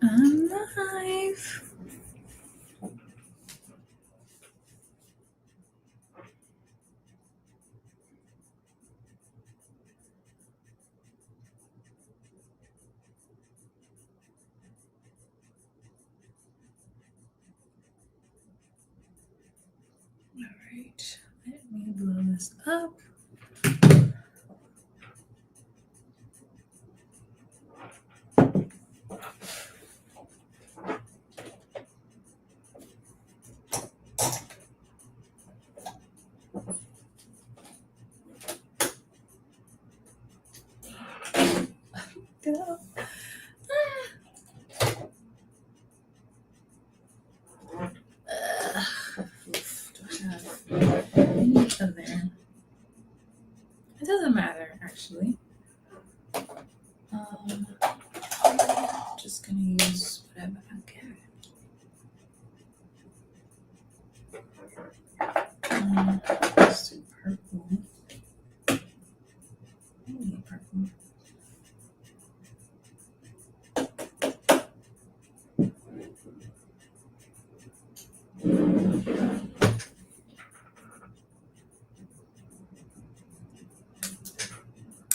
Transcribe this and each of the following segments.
I'm live. All right, let me blow this up. Go. Do I have any other? It doesn't matter actually. Just gonna use whatever I get. Let's do purple. I need purple.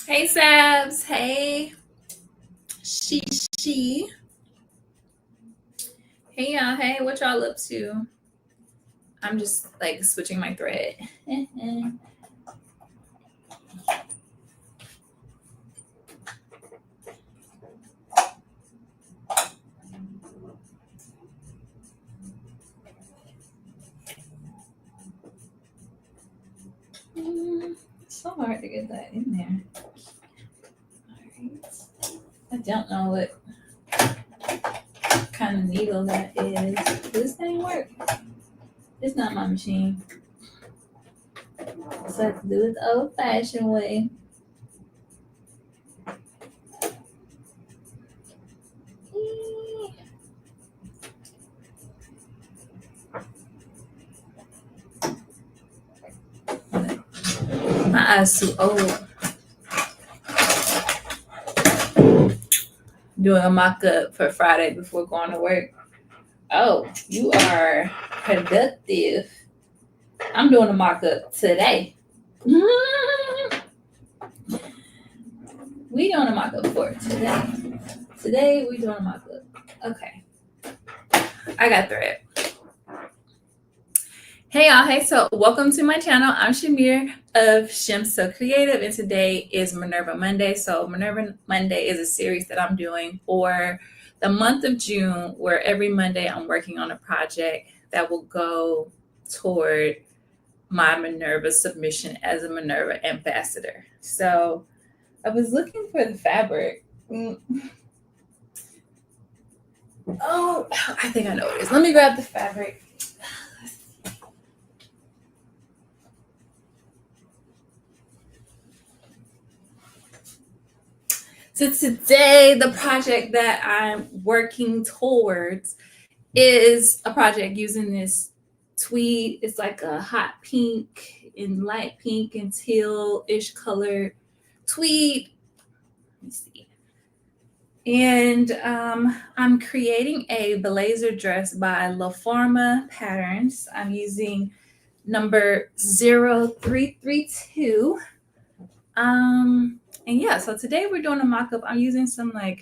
Hey Sabs, hey she. Hey y'all, hey, what y'all up to? I'm just like switching my thread. It's so hard to get that in there. Alright. I don't know what kind of needle that is. This thing work? It's not my machine. So I have to do it the old fashioned way. My eyes too old. Doing a mock up for Friday before going to work. Oh, you are productive. I'm doing a mock up today. We doing a mock up for today. Today we doing a mock up. Okay. I got thread. Hey y'all, hey, so welcome to my channel. I'm Shamir of Shem So Creative, and today is Minerva Monday. So Minerva Monday is a series that I'm doing for the month of June, where every Monday I'm working on a project that will go toward my Minerva submission as a Minerva ambassador. So I was looking for the fabric. Oh, I think I know what it is. Let me grab the fabric. So today, the project that I'm working towards is a project using this tweed. It's like a hot pink and light pink and teal-ish colored tweed. Let me see. And I'm creating a blazer dress by La Forma Patterns. I'm using number 0332. And yeah, so today we're doing a mock-up. I'm using some I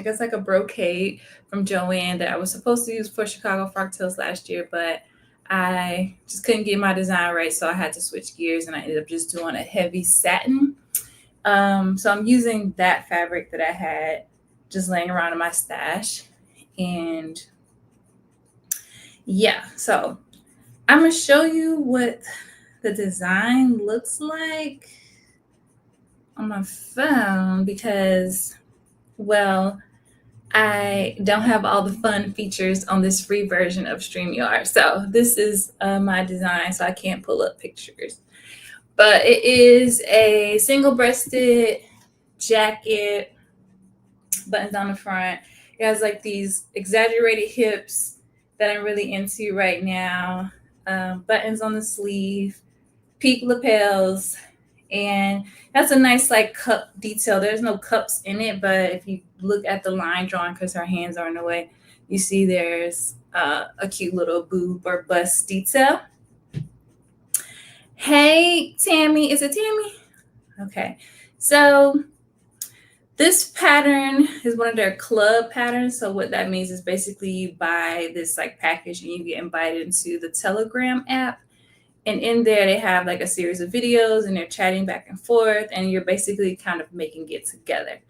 guess like a brocade from Joanne that I was supposed to use for Chicago Fractals last year, but I just couldn't get my design right, so I had to switch gears and I ended up just doing a heavy satin. So I'm using that fabric that I had just laying around in my stash. And yeah, so I'm gonna show you what the design looks like on my phone because, well, I don't have all the fun features on this free version of StreamYard. So this is my design, so I can't pull up pictures. But it is a single-breasted jacket, buttons on the front. It has like these exaggerated hips that I'm really into right now. Buttons on the sleeve, peak lapels, And that's a nice like cup detail. There's no cups in it, but if you look at the line drawing, because her hands are in the way, you see there's a cute little boob or bust detail. Hey, Tammy. Is it Tammy? Okay. So this pattern is one of their club patterns. So what that means is basically you buy this like package and you get invited into the Telegram app. And in there, they have like a series of videos and they're chatting back and forth. And you're basically kind of making it together.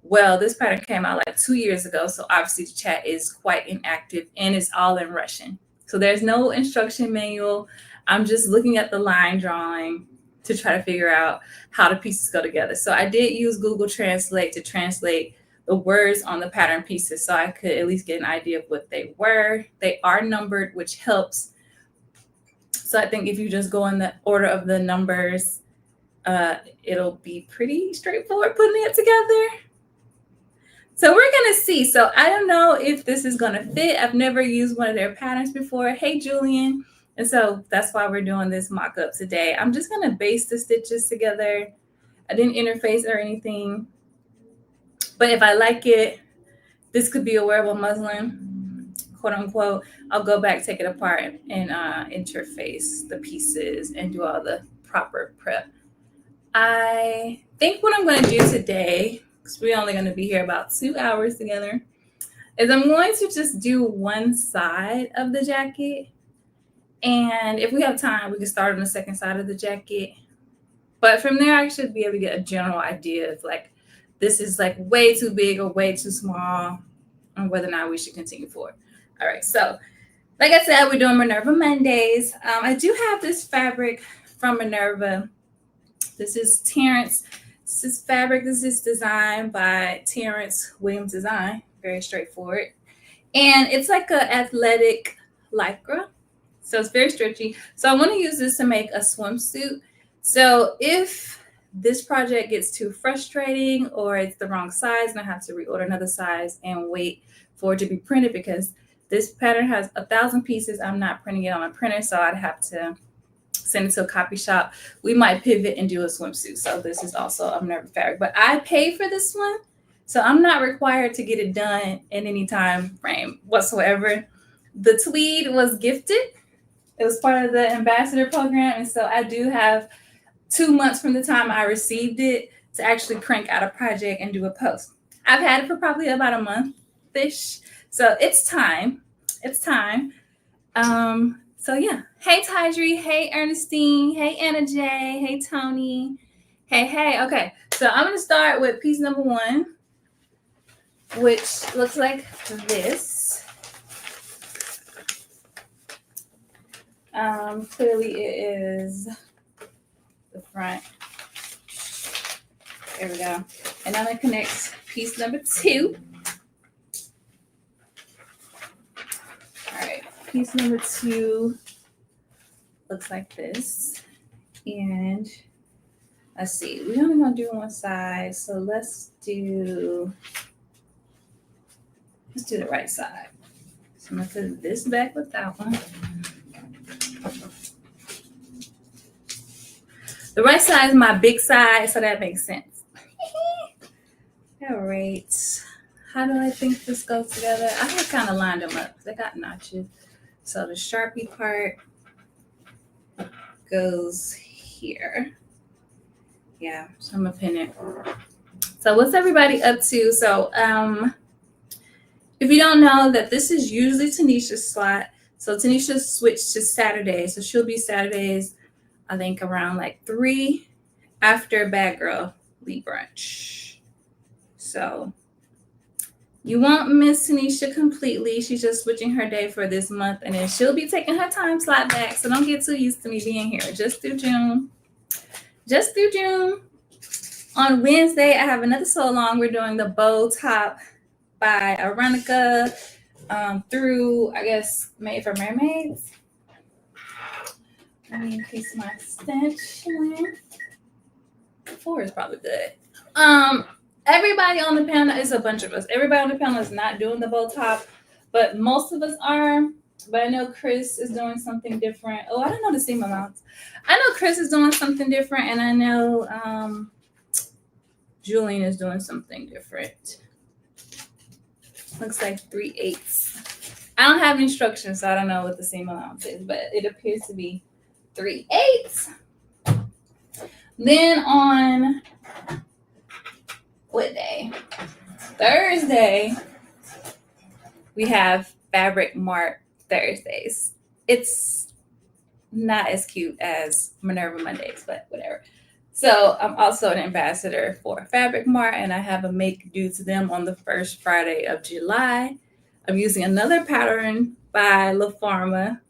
Well, this pattern came out like 2 years ago. So obviously the chat is quite inactive and it's all in Russian. So there's no instruction manual. I'm just looking at the line drawing to try to figure out how the pieces go together. So I did use Google Translate to translate the words on the pattern pieces so I could at least get an idea of what they were. They are numbered, which helps. So I think if you just go in the order of the numbers, it'll be pretty straightforward putting it together. So we're going to see. So I don't know if this is going to fit. I've never used one of their patterns before. Hey, Julian. And so that's why we're doing this mock-up today. I'm just going to base the stitches together. I didn't interface or anything. But if I like it, this could be a wearable muslin, quote unquote. I'll go back, take it apart, and interface the pieces and do all the proper prep. I think what I'm going to do today, because we're only going to be here about 2 hours together, is I'm going to just do one side of the jacket. And if we have time, we can start on the second side of the jacket. But from there, I should be able to get a general idea of like, this is like way too big or way too small, and whether or not we should continue forward. All right, so like I said, we're doing Minerva Mondays. I do have this fabric from Minerva. This is Terrence. This is fabric. This is designed by Terrence Williams Design. Very straightforward. And it's like an athletic lycra. So it's very stretchy. So I want to use this to make a swimsuit. So if this project gets too frustrating or it's the wrong size and I have to reorder another size and wait for it to be printed, because this pattern has 1,000 pieces, I'm not printing it on a printer, so I'd have to send it to a copy shop. We might pivot and do a swimsuit. So this is also a Minerva Fabric, but I paid for this one, so I'm not required to get it done in any time frame whatsoever. The tweed was gifted. It was part of the ambassador program. And so I do have 2 months from the time I received it to actually crank out a project and do a post. I've had it for probably about a month-ish. So it's time. It's time. So yeah. Hey, Tydri. Hey, Ernestine. Hey, Anna J. Hey, Tony. Hey. Okay. So I'm going to start with piece number 1, which looks like this. Clearly it is the front. There we go. And I'm gonna connect piece number 2. All right, piece number 2 looks like this. And let's see, we're only gonna do one side. So let's do the right side. So I'm gonna put this back with that one. The right side is my big side, so that makes sense. All right. How do I think this goes together? I have kind of lined them up because they got notches. So the Sharpie part goes here. Yeah, so I'm gonna pin it. So what's everybody up to? So if you don't know, that this is usually Tanisha's slot. So Tanisha switched to Saturdays. So she'll be Saturdays, I think around like 3 after Bad Girl Lee brunch. So you won't miss Tanisha completely. She's just switching her day for this month, and then she'll be taking her time slot back. So don't get too used to me being here. Just through June. Just through June. On Wednesday, I have another sew along. We're doing the bow top by Aronica through, I guess, Made for Mermaids. Let me increase my stitch length. 4 is probably good. Everybody on the panel is a bunch of us. Everybody on the panel is not doing the bow top, but most of us are. But I know Chris is doing something different. Oh, I don't know the same amounts. I know Chris is doing something different, and I know Julian is doing something different. Looks like 3/8. I don't have instructions, so I don't know what the same amount is, but it appears to be 3/8. Then on what day? Thursday, we have Fabric Mart Thursdays. It's not as cute as Minerva Mondays, but whatever. So I'm also an ambassador for Fabric Mart, and I have a make due to them on the first Friday of July. I'm using another pattern by La Farma,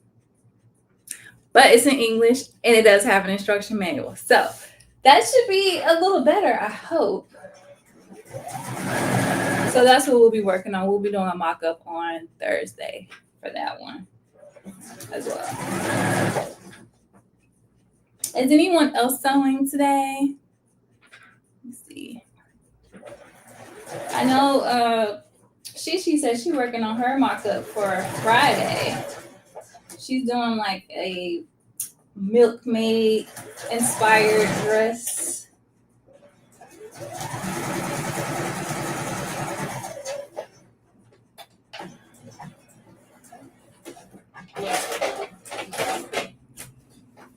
but it's in English and it does have an instruction manual. So that should be a little better, I hope. So that's what we'll be working on. We'll be doing a mock-up on Thursday for that one as well. Is anyone else sewing today? Let's see. I know she said she's working on her mock-up for Friday. She's doing like a milkmaid inspired dress.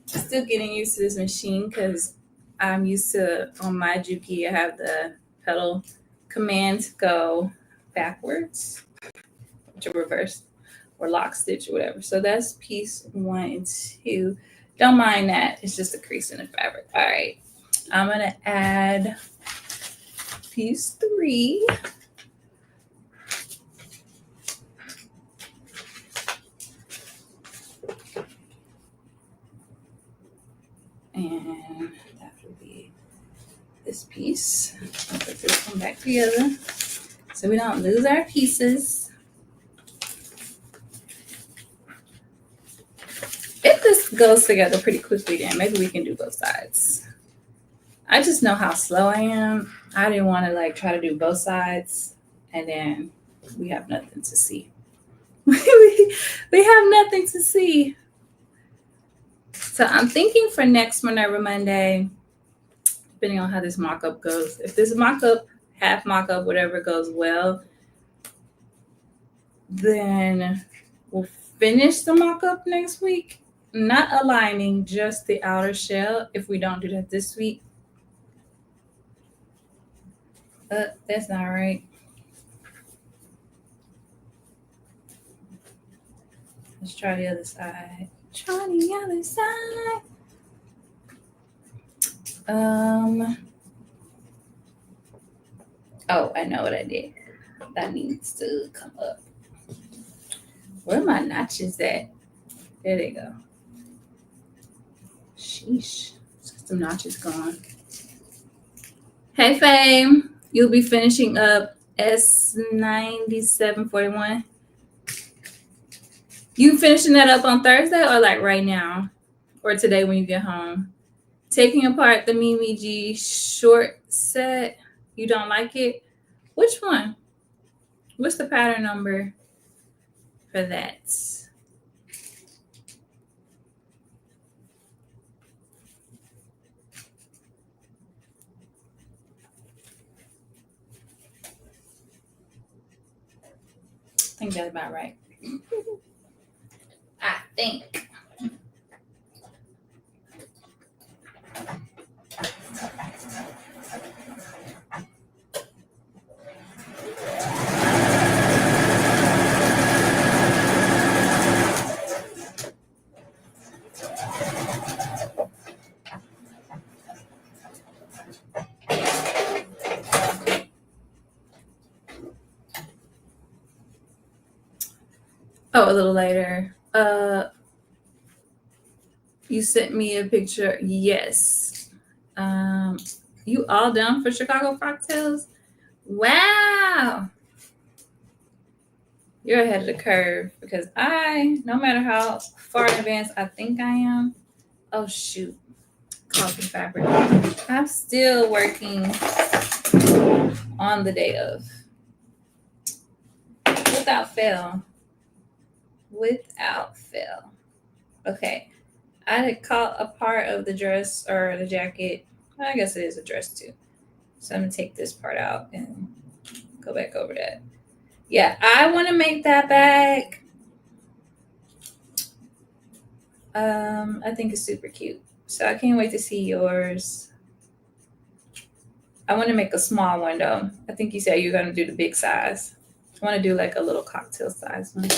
Still getting used to this machine because I'm used to, on my Juki, I have the pedal command to go backwards, to reverse or lock stitch or whatever. So that's piece 1 and 2. Don't mind that. It's just a crease in the fabric. All right. I'm going to add piece 3. And that will be this piece. I'll put this one back together so we don't lose our pieces. If this goes together pretty quickly, then maybe we can do both sides. I just know how slow I am. I didn't want to like try to do both sides and then we have nothing to see. We have nothing to see. So I'm thinking for next Minerva Monday, depending on how this mock-up goes, if this mock-up, half mock-up, whatever goes well, then we'll finish the mock-up next week. Not aligning, just the outer shell if we don't do that this week. That's not right. Let's try the other side. Try the other side. Oh, I know what I did. That needs to come up. Where are my notches at? There they go. Sheesh. Let's get some notches gone. Hey, Fame. You'll be finishing up S9741. You finishing that up on Thursday or like right now? Or today when you get home? Taking apart the Mimi G short set. You don't like it? Which one? What's the pattern number for that? I think that's about right. I think. Oh, a little later. You sent me a picture. Yes. You all done for Chicago Cocktails? Wow. You're ahead of the curve because no matter how far in advance I think I am, oh shoot, Coffee Fabric. I'm still working on the day of. Without fail. without fail. Okay, I had caught a part of the dress or the jacket. I guess it is a dress too. So I'm gonna take this part out and go back over that. Yeah, I want to make that bag. I think it's super cute. So I can't wait to see yours. I want to make a small one though. I think you said you're gonna do the big size. I want to do like a little cocktail size one.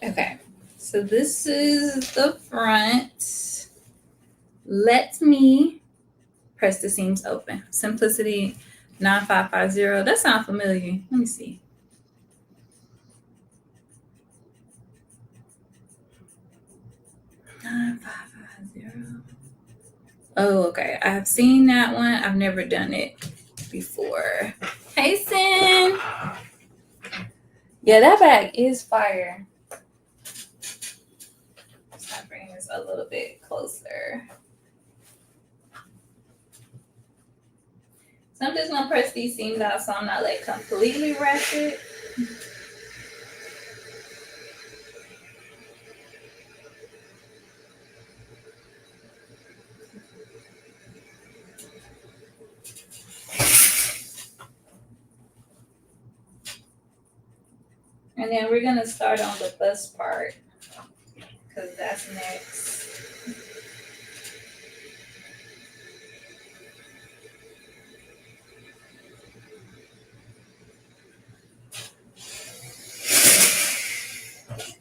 Okay, so this is the front. Let me press the seams open. Simplicity 9550. That sounds familiar. Let me see. Oh, okay. I've seen that one. I've never done it before. Hey, Sin. Yeah, that bag is fire. Let's bring this a little bit closer. So I'm just gonna press these seams out so I'm not like completely ratchet. And then we're gonna start on the bust part because that's next.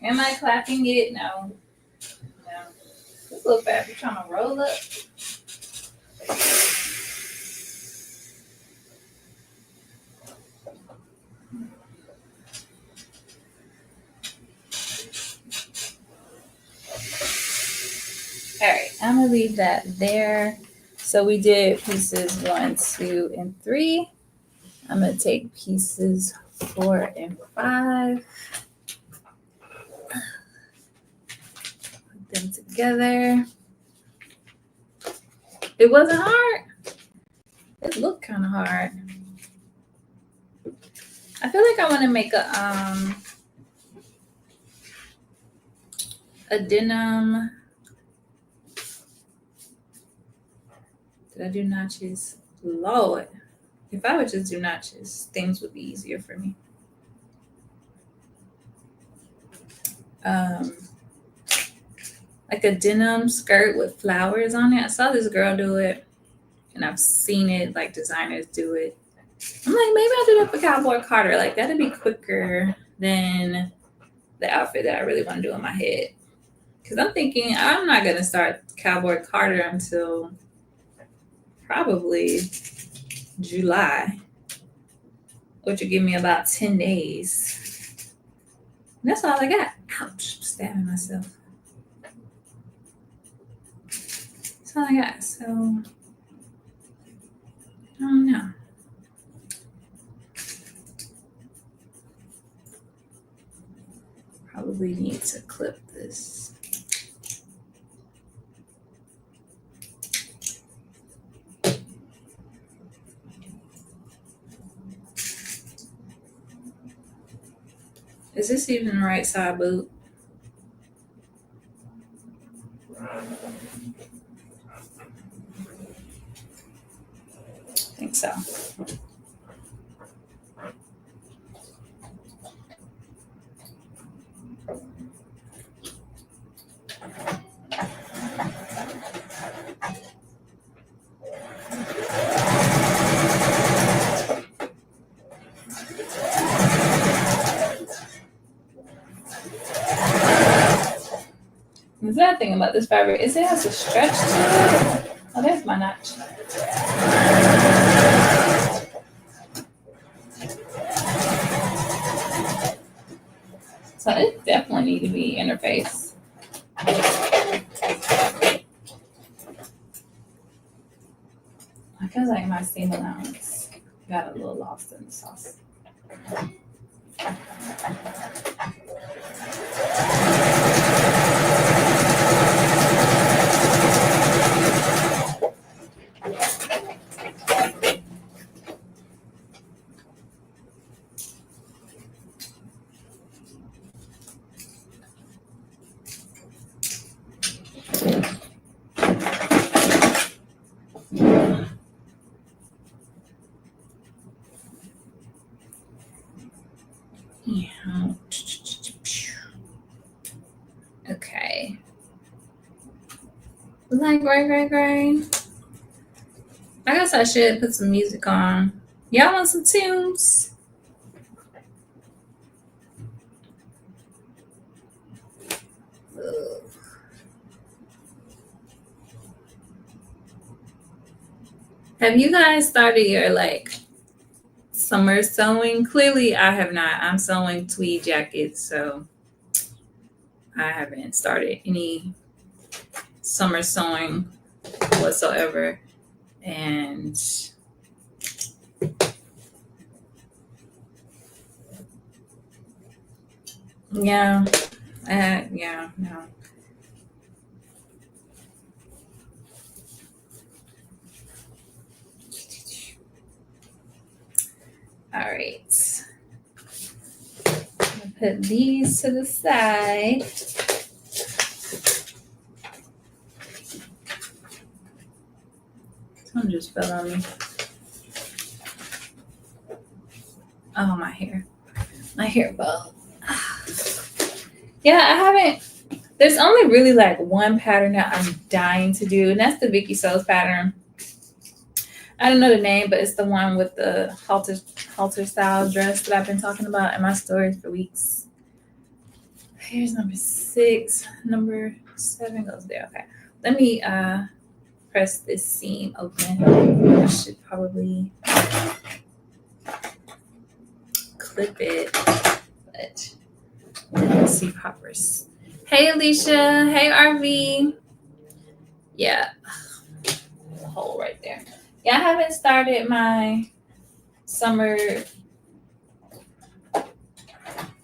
Am I clapping it? No. No. This little fabric trying to roll up. All right, I'm gonna leave that there. So we did pieces 1, 2, and 3. I'm gonna take pieces 4 and 5. Put them together. It wasn't hard. It looked kind of hard. I feel like I want to make a denim. Did I do notches? Lord, if I would just do notches, things would be easier for me. Like a denim skirt with flowers on it. I saw this girl do it, and I've seen it, like designers do it. I'm like, maybe I'll do that for Cowboy Carter. Like that'd be quicker than the outfit that I really want to do in my head. Because I'm thinking I'm not gonna start Cowboy Carter until probably July, which would give me about 10 days. And that's all I got. Ouch, I'm stabbing myself. That's all I got. So I don't know. Probably need to clip this. Is this even the right side boot? I think so. The other thing about this fabric is it has a stretch to it. Oh, there's my notch. So it definitely need to be interface. I Feels like my steam allowance got a little lost in the sauce. Yeah. Okay. Like right. I guess I should put some music on. Y'all want some tunes? Have you guys started your like summer sewing? Clearly, I have not. I'm sewing tweed jackets, so I haven't started any summer sewing whatsoever. And yeah, no. All right. I'll put these to the side. Someone just fell on me. Oh, my hair. My hair bow. Yeah, I haven't. There's only really like one pattern that I'm dying to do, and that's the Vicky Sews pattern. I don't know the name, but it's the one with the halter style dress that I've been talking about in my stories for weeks. Here's number 6. Number 7 goes there. Okay. Let me press this seam open. I should probably clip it, but let's see poppers. Hey Alicia. Hey RV. Yeah. Hole right there. Yeah, I haven't started my summer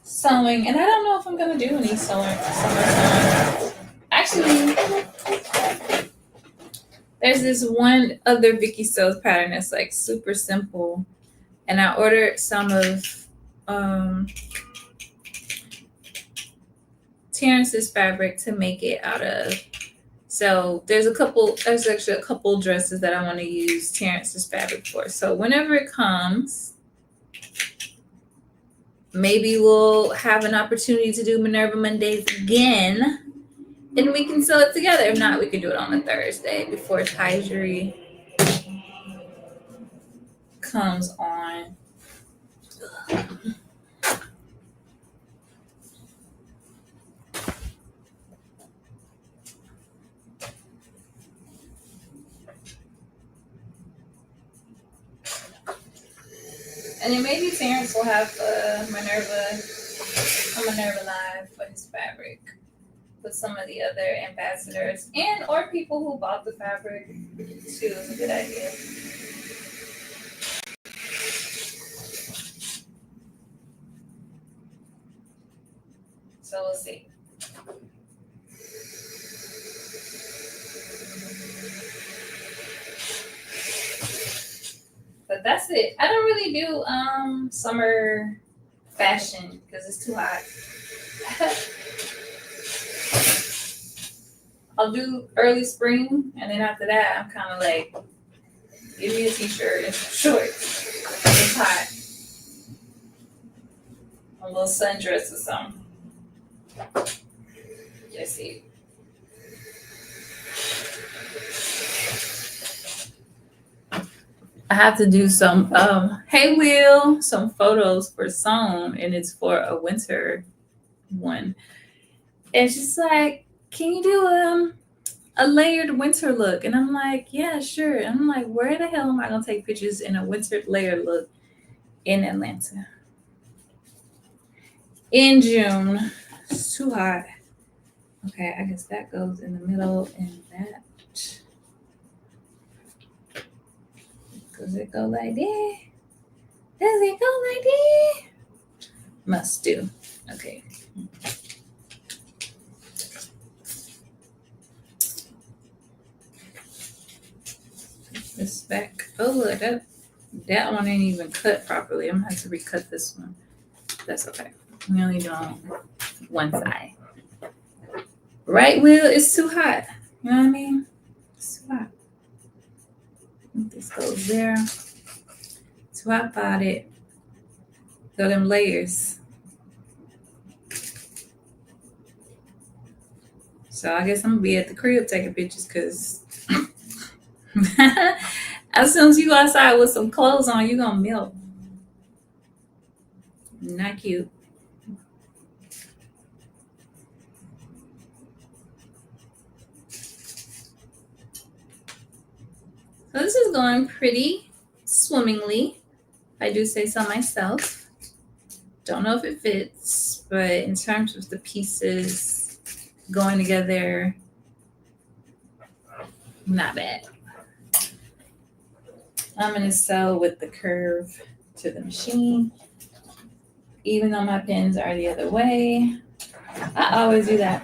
sewing, and I don't know if I'm gonna do any summer sewing. Actually, there's this one other Vicky Sews pattern that's like super simple, and I ordered some of Terrence's fabric to make it out of. So there's actually a couple dresses that I want to use Terrence's fabric for. So whenever it comes, maybe we'll have an opportunity to do Minerva Mondays again, and we can sew it together. If not, we can do it on a Thursday before Tygery comes on. And then maybe Terrence will have a Minerva Live for his fabric with some of the other ambassadors and or people who bought the fabric too is a good idea. So we'll see. But that's it. I don't really do summer fashion because it's too hot. I'll do early spring, and then after that, I'm kind of like, give me a t-shirt and some shorts. It's hot. A little sundress or something. Just see. I have to do some hey Will, some photos for Sewn, and it's for a winter one. And she's like, can you do a layered winter look? And I'm like, yeah, sure. And I'm like, where the hell am I gonna take pictures in a winter layered look in Atlanta in June? It's too hot. Okay, I guess that goes in the middle and that. it go like that? Does it go like that? Must do. Okay. This back. Oh, look, that one ain't even cut properly. I'm gonna have to recut this one. That's okay. We only do on one side. Right wheel is too hot. You know what I mean? It's too hot. This goes there. Too hot about it. So them layers. So I guess I'm gonna be at the crib taking pictures because as soon as you go outside with some clothes on, you're gonna melt. Not cute. So this is going pretty swimmingly. I do say so myself. Don't know if it fits, but in terms of the pieces going together, not bad. I'm gonna sew with the curve to the machine, even though my pins are the other way. I always do that.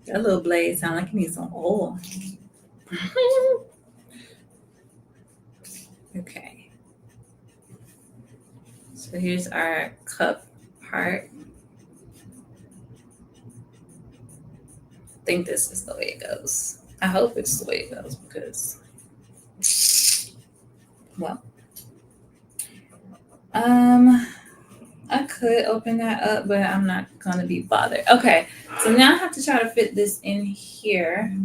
That little blade sound like it needs some oil. Okay. So here's our cup part. I think this is the way it goes. I hope it's the way it goes because, well, I could open that up, but I'm not gonna be bothered. Okay, so now I have to try to fit this in here.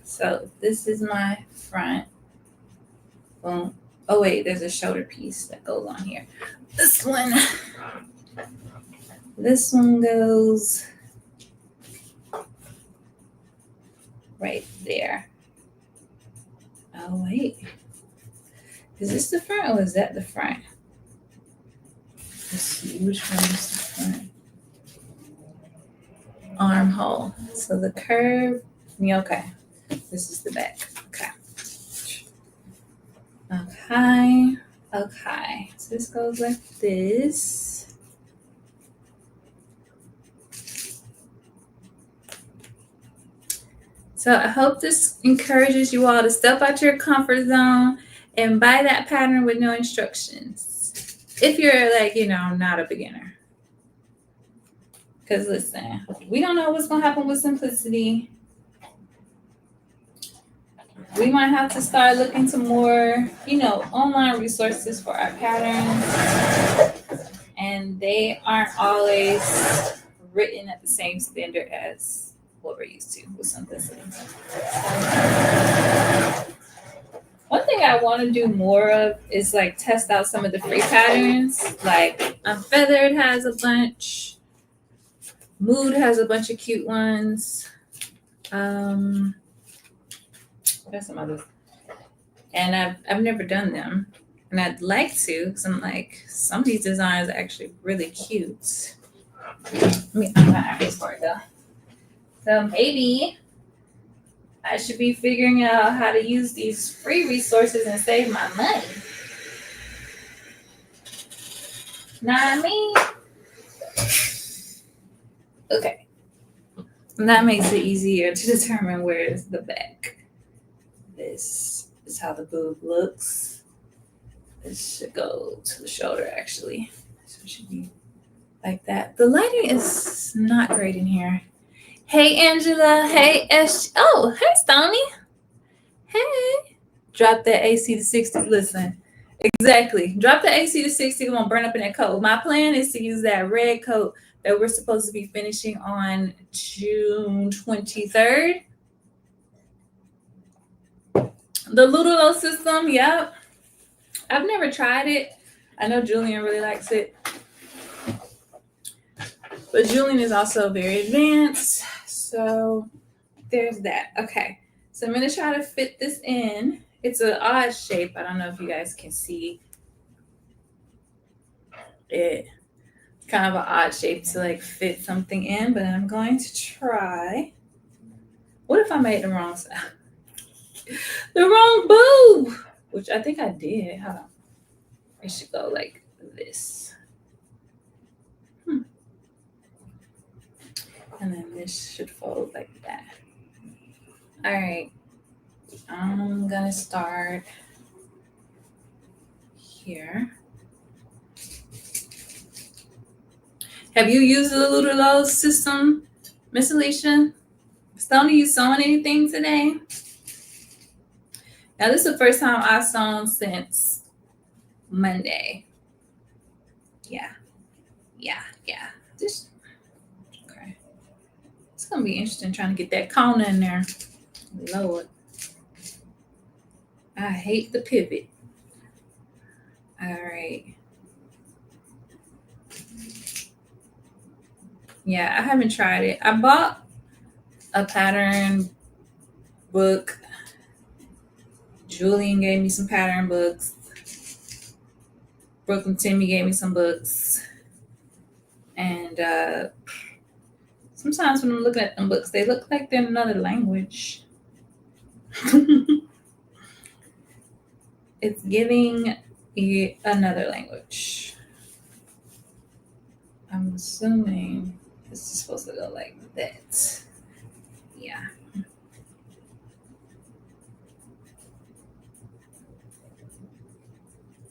So this is my front. Boom. Oh wait, there's a shoulder piece that goes on here. This one goes right there. Oh wait, is this the front or is that the front? Let's see, which one is the front? Armhole. So the curve, yeah, okay. This is the back. Okay. Okay. Okay. So this goes like this. So I hope this encourages you all to step out your comfort zone and buy that pattern with no instructions. If you're like, not a beginner. Because listen, we don't know what's going to happen with simplicity. We might have to start looking to more, online resources for our patterns. And they aren't always written at the same standard as what we're used to with simplicity. One thing I want to do more of is like test out some of the free patterns. Like Unfeathered has a bunch. Mood has a bunch of cute ones. There's some others. And I've never done them. And I'd like to, because I'm like, some of these designs are actually really cute. Let me find my address for it though. So maybe I should be figuring out how to use these free resources and save my money. Know what I mean? Okay. And that makes it easier to determine where is the back. This is how the boob looks. This should go to the shoulder actually. So it should be like that. The lighting is not great in here. Hey Angela. Hey Ash. Oh, hey Stony. Hey. Drop that AC to 60. Listen. Exactly. Drop the AC to 60. We're gonna burn up in that coat. My plan is to use that red coat that we're supposed to be finishing on June 23rd. The Ludolo system, yep. I've never tried it. I know Julian really likes it. But Julian is also very advanced. So there's that. Okay. So I'm going to try to fit this in. It's an odd shape. I don't know if you guys can see it. Kind of an odd shape to like fit something in, but I'm going to try. What if I made the wrong side? The wrong boob! Which I think I did. Hold on. It should go like this. And then this should fold like that. All right. I'm going to start here. Have you used the Ludolo system, Miss Alicia? Stone, are you sewing anything today? Now, this is the first time I've sewn since Monday. Yeah. This, okay. It's going to be interesting trying to get that corner in there. Lord. I hate the pivot. All right. Yeah, I haven't tried it. I bought a pattern book. Julian gave me some pattern books. Brooklyn Timmy gave me some books. And sometimes when I'm looking at them books, they look like they're in another language. It's giving another language. I'm assuming this is supposed to go like that. Yeah.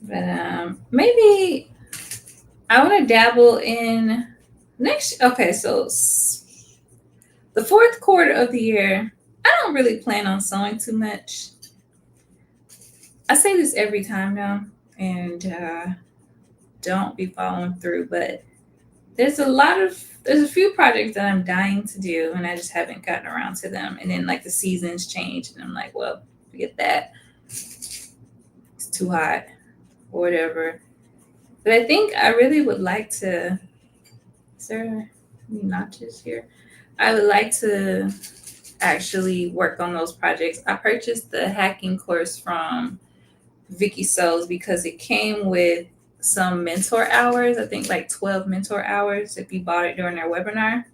But maybe I want to dabble in next. Okay, so the fourth quarter of the year, I don't really plan on sewing too much. I say this every time now, and don't be following through, but there's a few projects that I'm dying to do, and I just haven't gotten around to them. And then like the seasons change, and I'm like, well, forget that. It's too hot, or whatever. But I think I really would like to. Is there any notches here? I would like to actually work on those projects. I purchased the hacking course from Vicky Sews because it came with some mentor hours. I think like 12 mentor hours if you bought it during their webinar.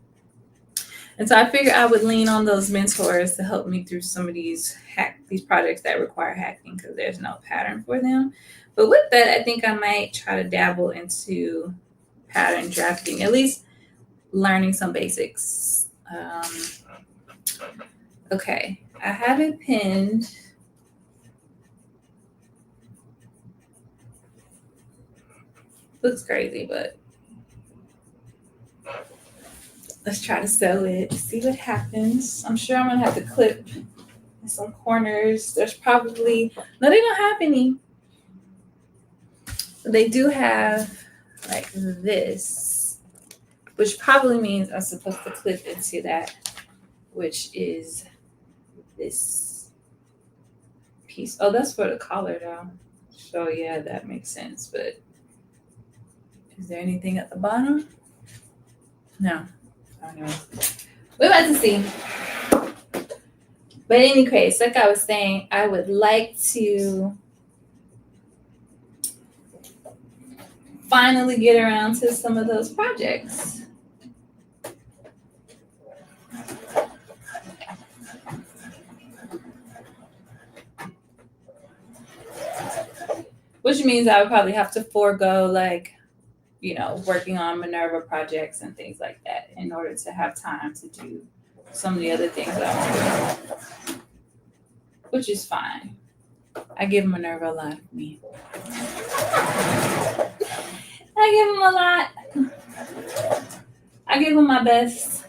And so I figured I would lean on those mentors to help me through some of these projects that require hacking because there's no pattern for them. But with that, I think I might try to dabble into pattern drafting, at least learning some basics. Okay, I have it pinned. Looks crazy, but let's try to sew it, see what happens. I'm sure I'm gonna have to clip some corners. There's probably, no, they don't have any. They do have like this, which probably means I'm supposed to clip into that, which is this piece. Oh, that's for the collar though. So yeah, that makes sense. But is there anything at the bottom? No. I don't know. We're about to see. But in any case, like I was saying, I would like to finally get around to some of those projects. Which means I would probably have to forego like, working on Minerva projects and things like that in order to have time to do some of the other things that I want to do. Which is fine. I give Minerva a lot of me. I give him a lot. I give him my best.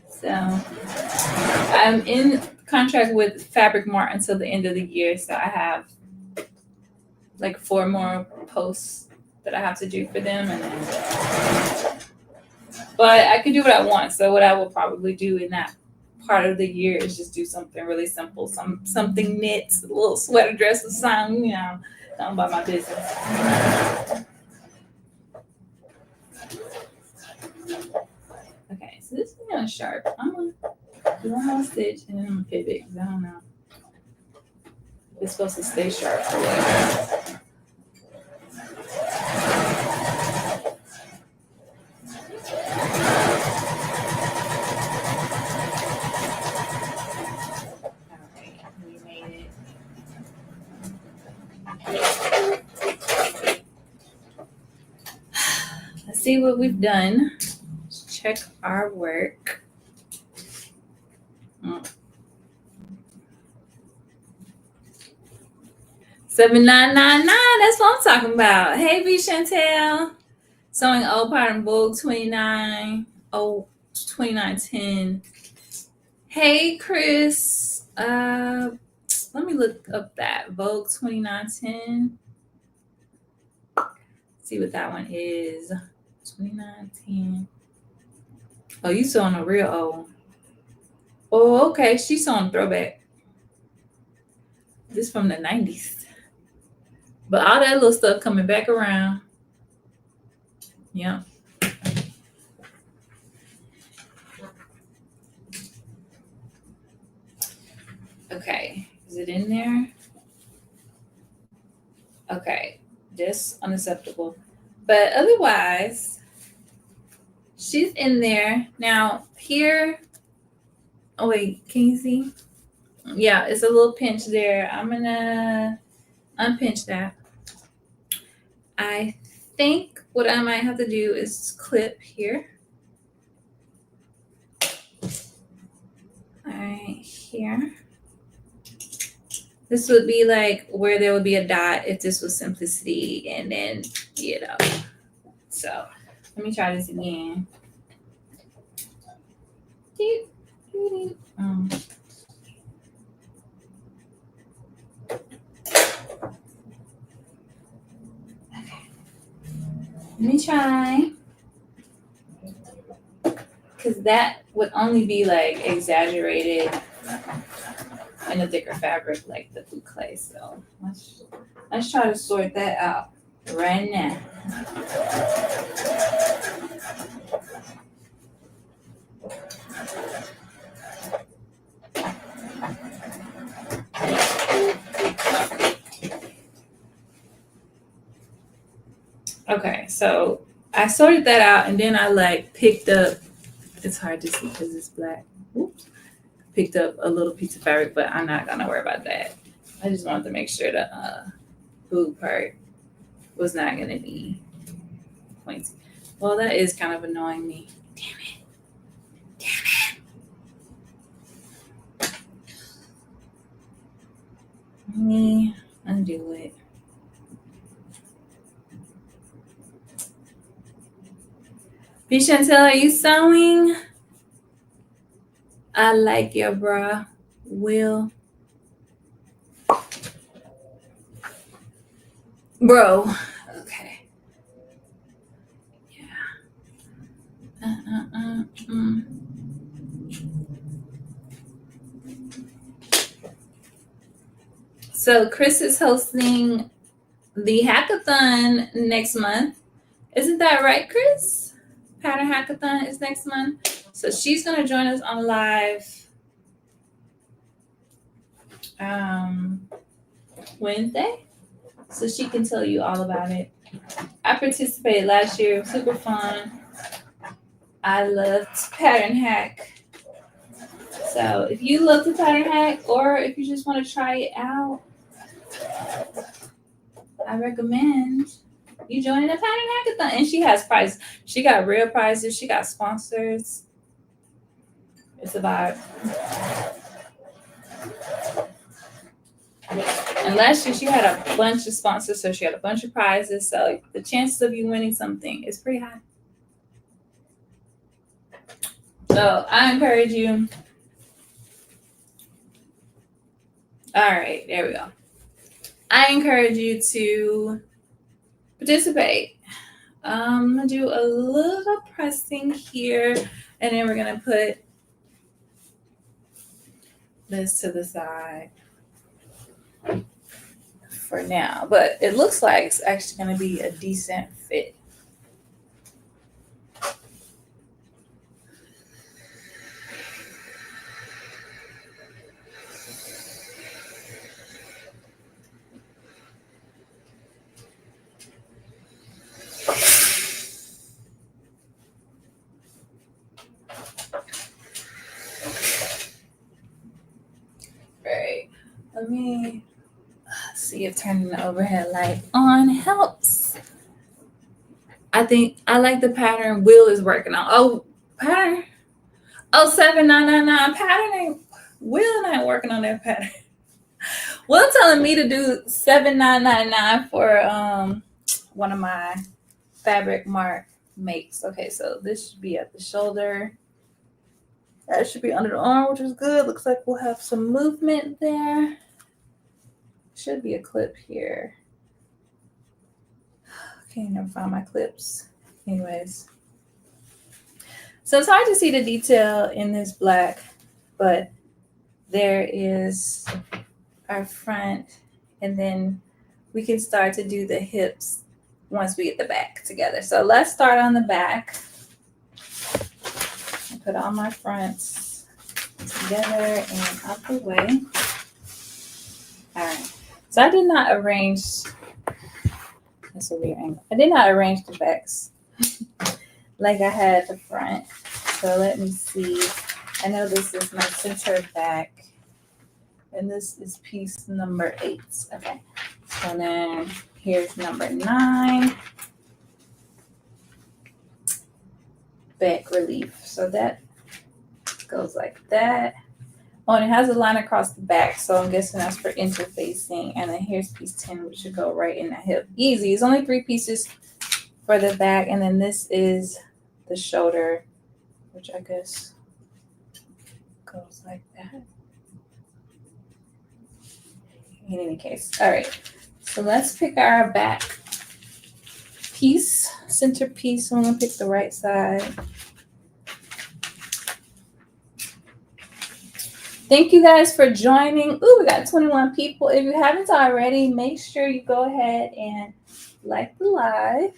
So I'm in contract with Fabric Mart until the end of the year. So I have like 4 more posts that I have to do for them. And then But I could do what I want. So what I will probably do in that part of the year is just do something really simple, something knit, a little sweater dress or something, you know, done by my business. Okay, so this is kind of sharp. I'm gonna do one more stitch and then I'm gonna pivot because I don't know. It's supposed to stay sharp for whatever. Let's see what we've done. Let's check our work. 7999, that's what I'm talking about. Hey, V Chantel. Sewing old pattern Vogue 2910. Hey, Chris. Let me look up that Vogue 2910. See what that one is. 2910. Oh, you sewing a real old. Oh, okay. She's sewing throwback. This from the 90s. But all that little stuff coming back around. Yeah. Okay. Is it in there? Okay. Just unacceptable. But otherwise, she's in there. Now, here. Oh, wait. Can you see? Yeah, it's a little pinch there. I'm going to unpinch that. I think what I might have to do is clip here. All right, here. This would be like where there would be a dot if this was simplicity, and then, you know. So let me try this again. Let me try. Because that would only be like exaggerated in a thicker fabric like the boucle. So let's try to sort that out right now. Okay, so I sorted that out and then I like picked up, it's hard to see because it's black. Oops. Picked up a little piece of fabric, but I'm not gonna worry about that. I just wanted to make sure the boob part was not gonna be pointy. Well, that is kind of annoying me. Damn it. Let me undo it. B. Chantel, are you sewing? I like your bra. Will. Bro. Okay. Yeah. So Chris is hosting the hackathon next month. Isn't that right, Chris? Pattern hackathon is next month. So she's going to join us on live Wednesday. So she can tell you all about it. I participated last year. It was super fun. I loved Pattern Hack. So if you love the Pattern Hack or if you just want to try it out, I recommend you joining the Pattern Hackathon. And she has prizes. She got real prizes. She got sponsors. It's a vibe. And last year she had a bunch of sponsors, so she had a bunch of prizes. So the chances of you winning something is pretty high. So I encourage you. All right, there we go. I encourage you to participate. I'm gonna do a little pressing here, and then we're gonna put this to the side for now. But it looks like it's actually gonna be a decent fit. Right. Let me see if turning the overhead light on helps. I think I like the pattern Will is working on. Oh, pattern. Oh, 7999 pattern ain't Will and I working on that pattern. Will telling me to do 7999 for one of my fabric mark makes. Okay, so this should be at the shoulder. That should be under the arm, which is good. Looks like we'll have some movement there. Should be a clip here. Okay, never found my clips. Anyways. So it's hard to see the detail in this black, but there is our front, and then we can start to do the hips once we get the back together. So let's start on the back. I'll put all my fronts together and out the way. All right. So I did not arrange, that's a weird angle. I did not arrange the backs like I had the front. So let me see. I know this is my center back, and this is piece number 8. Okay. So then here's number 9. Back relief. So that goes like that. Oh, and it has a line across the back, so I'm guessing that's for interfacing. And then here's piece 10, which should go right in the hip. Easy. It's only 3 pieces for the back, and then this is the shoulder, which I guess goes like that. In any case. All right. So let's pick our back piece, center piece. So I'm going to pick the right side. Thank you guys for joining. Ooh, we got 21 people. If you haven't already, make sure you go ahead and like the live.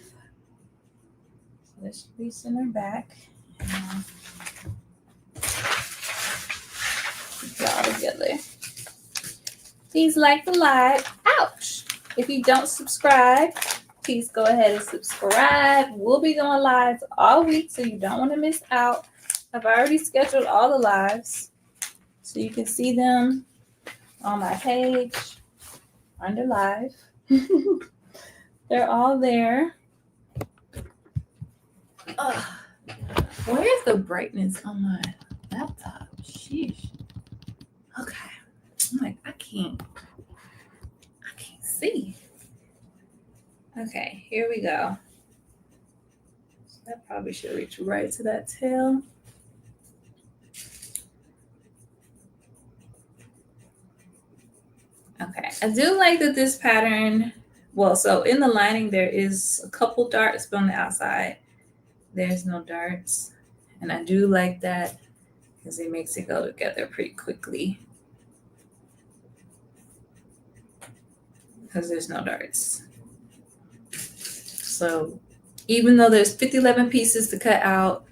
So this should be center back. Put it all together. Please like the live. Ouch! If you don't subscribe, please go ahead and subscribe. We'll be doing lives all week, so you don't want to miss out. I've already scheduled all the lives, so you can see them on my page under live. They're all there. Where's the brightness on my laptop? Sheesh. Okay. I'm like, I can't see. Okay, here we go. So that probably should reach right to that tail. Okay, I do like that this pattern, well, so in the lining, there is a couple darts, but on the outside, there's no darts. And I do like that because it makes it go together pretty quickly. Because there's no darts. So even though there's 11 pieces to cut out,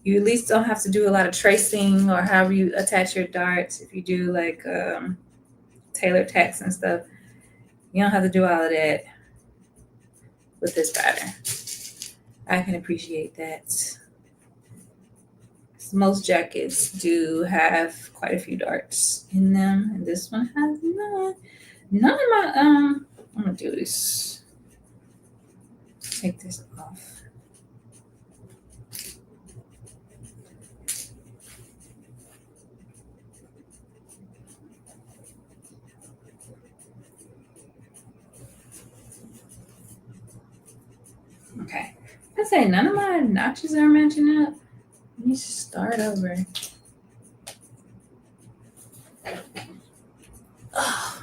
you at least don't have to do a lot of tracing or however you attach your darts. If you do like tailor tacks and stuff, you don't have to do all of that with this pattern. I can appreciate that. Most jackets do have quite a few darts in them, and this one has none. None of my I'm gonna do this. Take this off. Okay. I say none of my notches are matching up. Let me just start over. Oh.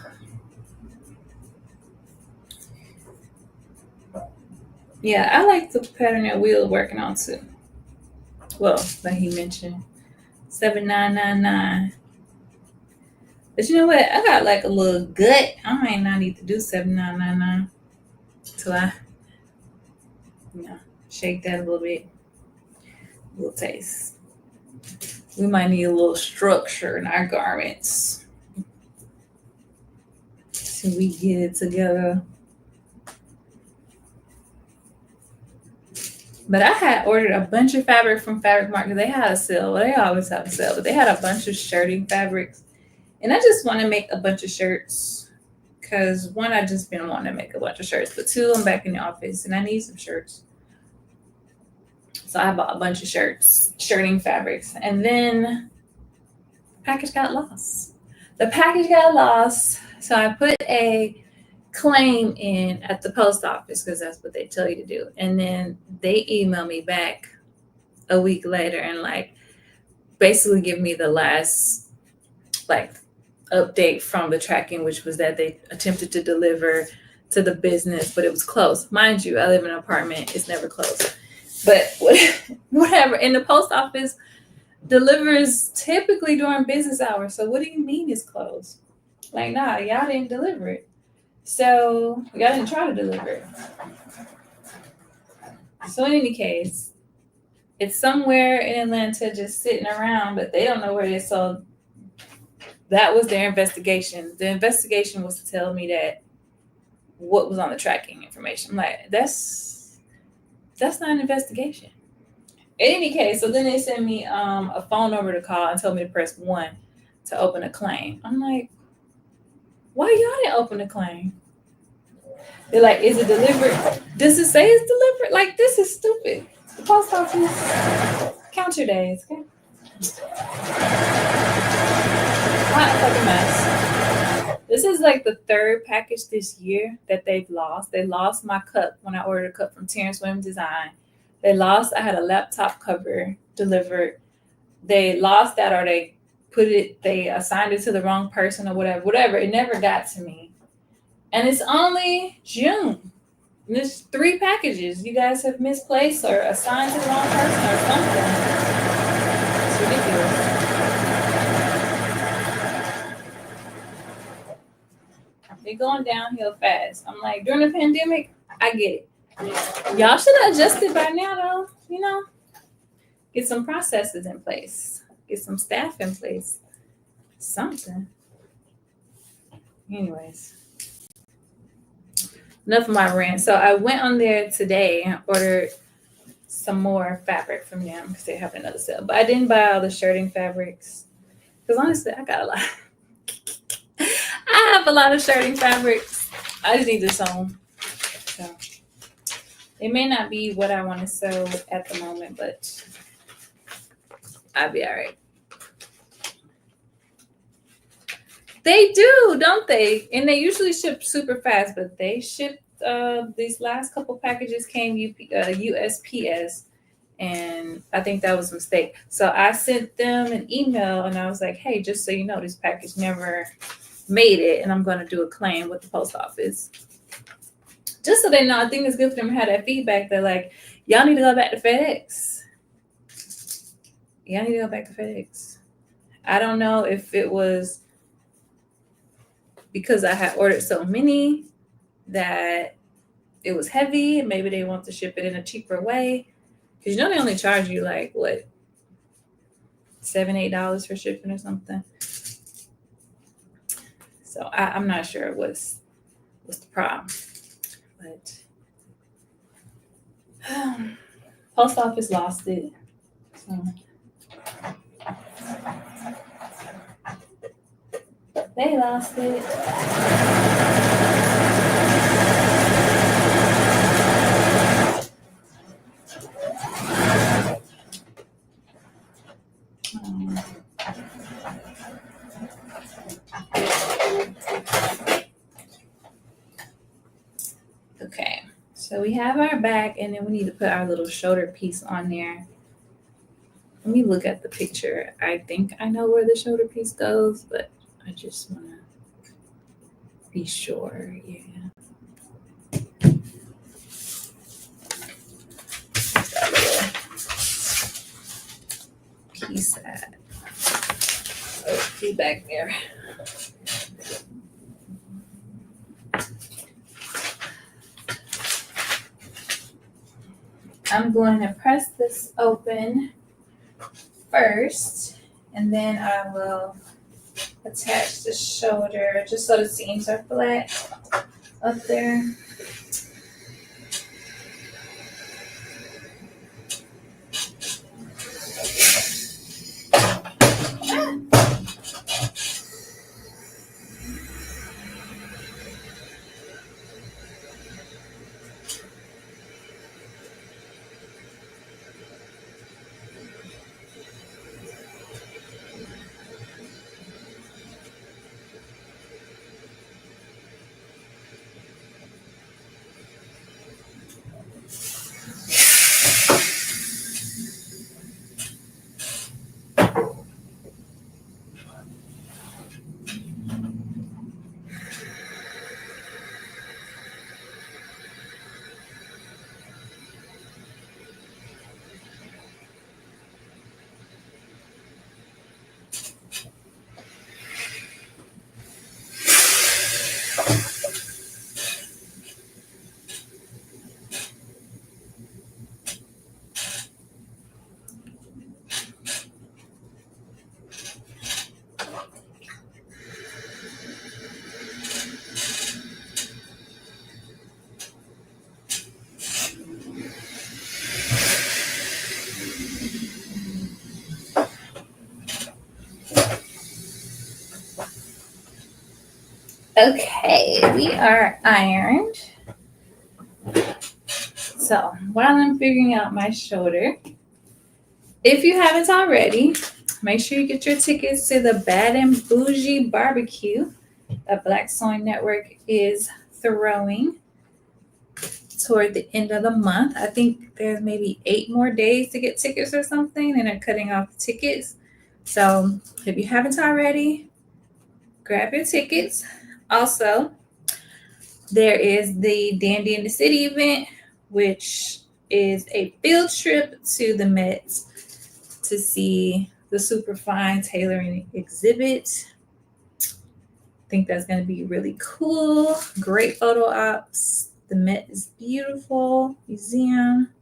Yeah, I like the pattern that we were working on too. Well, like he mentioned, 7999. But you know what? I got like a little gut. I might not need to do 7999 till I, you know, shake that a little bit. A little taste. We might need a little structure in our garments till we get it together. But I had ordered a bunch of fabric from Fabric Market. They had a sale. Well, they always have a sale, but they had a bunch of shirting fabrics. And I just want to make a bunch of shirts because one, I just been wanting to make a bunch of shirts, but two, I'm back in the office and I need some shirts. So I bought a bunch of shirts, shirting fabrics, and then the package got lost. The package got lost, so I put a claim in at the post office because that's what they tell you to do. And then they email me back a week later and like basically give me the last like update from the tracking, which was that they attempted to deliver to the business, but it was closed. Mind you, I live in an apartment, it's never closed. But whatever. And the post office delivers typically during business hours. So what do you mean it's closed? Like, nah, y'all didn't deliver it. So y'all didn't try to deliver it. So in any case, it's somewhere in Atlanta just sitting around, but they don't know where it is. So that was their investigation. The investigation was to tell me that what was on the tracking information. I'm like, that's not an investigation. In any case, so then they sent me a phone number to call and told me to press 1 to open a claim. I'm like, why y'all didn't open a claim? They're like, is it delivered? Does it say it's delivered? Like, this is stupid. The post office, count your days, okay? Hot fucking mess. This is like the third package this year that they've lost. They lost my cup when I ordered a cup from Terrence Williams Design. They lost, I had a laptop cover delivered. They lost that or they assigned it to the wrong person or whatever. It never got to me. And it's only June. And there's 3 packages. You guys have misplaced or assigned to the wrong person or something. It's ridiculous. They're going downhill fast. I'm like, during the pandemic, I get it. Y'all should have adjusted by now, though. You know, get some processes in place, get some staff in place, something. Anyways, enough of my rant. So I went on there today and ordered some more fabric from them because they have another sale. But I didn't buy all the shirting fabrics because honestly, I got a lot. I have a lot of shirting fabrics. I just need to sew them. So it may not be what I want to sew at the moment, but I'll be all right. They do, don't they? And they usually ship super fast, but they shipped these last couple packages came USPS, and I think that was a mistake. So I sent them an email and I was like, hey, just so you know, this package never made it, and I'm going to do a claim with the post office. Just so they know, I think it's good for them to have that feedback. They're like, y'all need to go back to FedEx. Y'all need to go back to FedEx. I don't know if it was because I had ordered so many that it was heavy and maybe they want to ship it in a cheaper way. Because you know they only charge you like what, $7-8 for shipping or something. So I'm not sure what's the problem. But post office lost it. So they lost it. Okay, so we have our back, and then we need to put our little shoulder piece on there. Let me look at the picture. I think I know where the shoulder piece goes, but I just want to be sure. Yeah. east side. Oh, he's back there. I'm going to press this open first, and then I will attach the shoulder just so the seams are flat up there. Okay, we are ironed. So while I'm figuring out my shoulder, if you haven't already, make sure you get your tickets to the Bad and Bougie Barbecue that Black Sewing Network is throwing toward the end of the month. I think there's maybe 8 more days to get tickets or something, and they're cutting off the tickets. So if you haven't already, grab your tickets. Also, there is the Dandy in the City event, which is a field trip to the Met to see the Superfine tailoring exhibit. I think that's going to be really cool. Great photo ops. The Met is beautiful museum.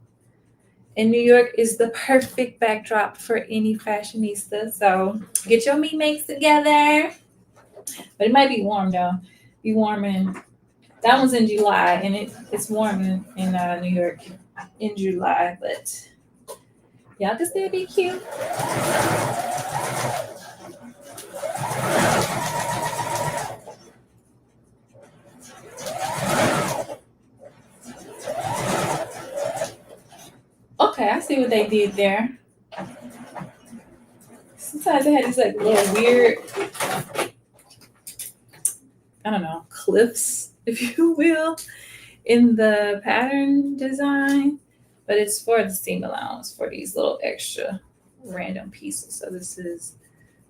And New York is the perfect backdrop for any fashionista. So get your meat makes together. But it might be warm though. Be warm in that one's in July, and it's warm in New York in July, but y'all can still be cute. Okay, I see what they did there. Sometimes they had these like little weird, I don't know, cliffs, if you will, in the pattern design, but it's for the seam allowance for these little extra random pieces. So this is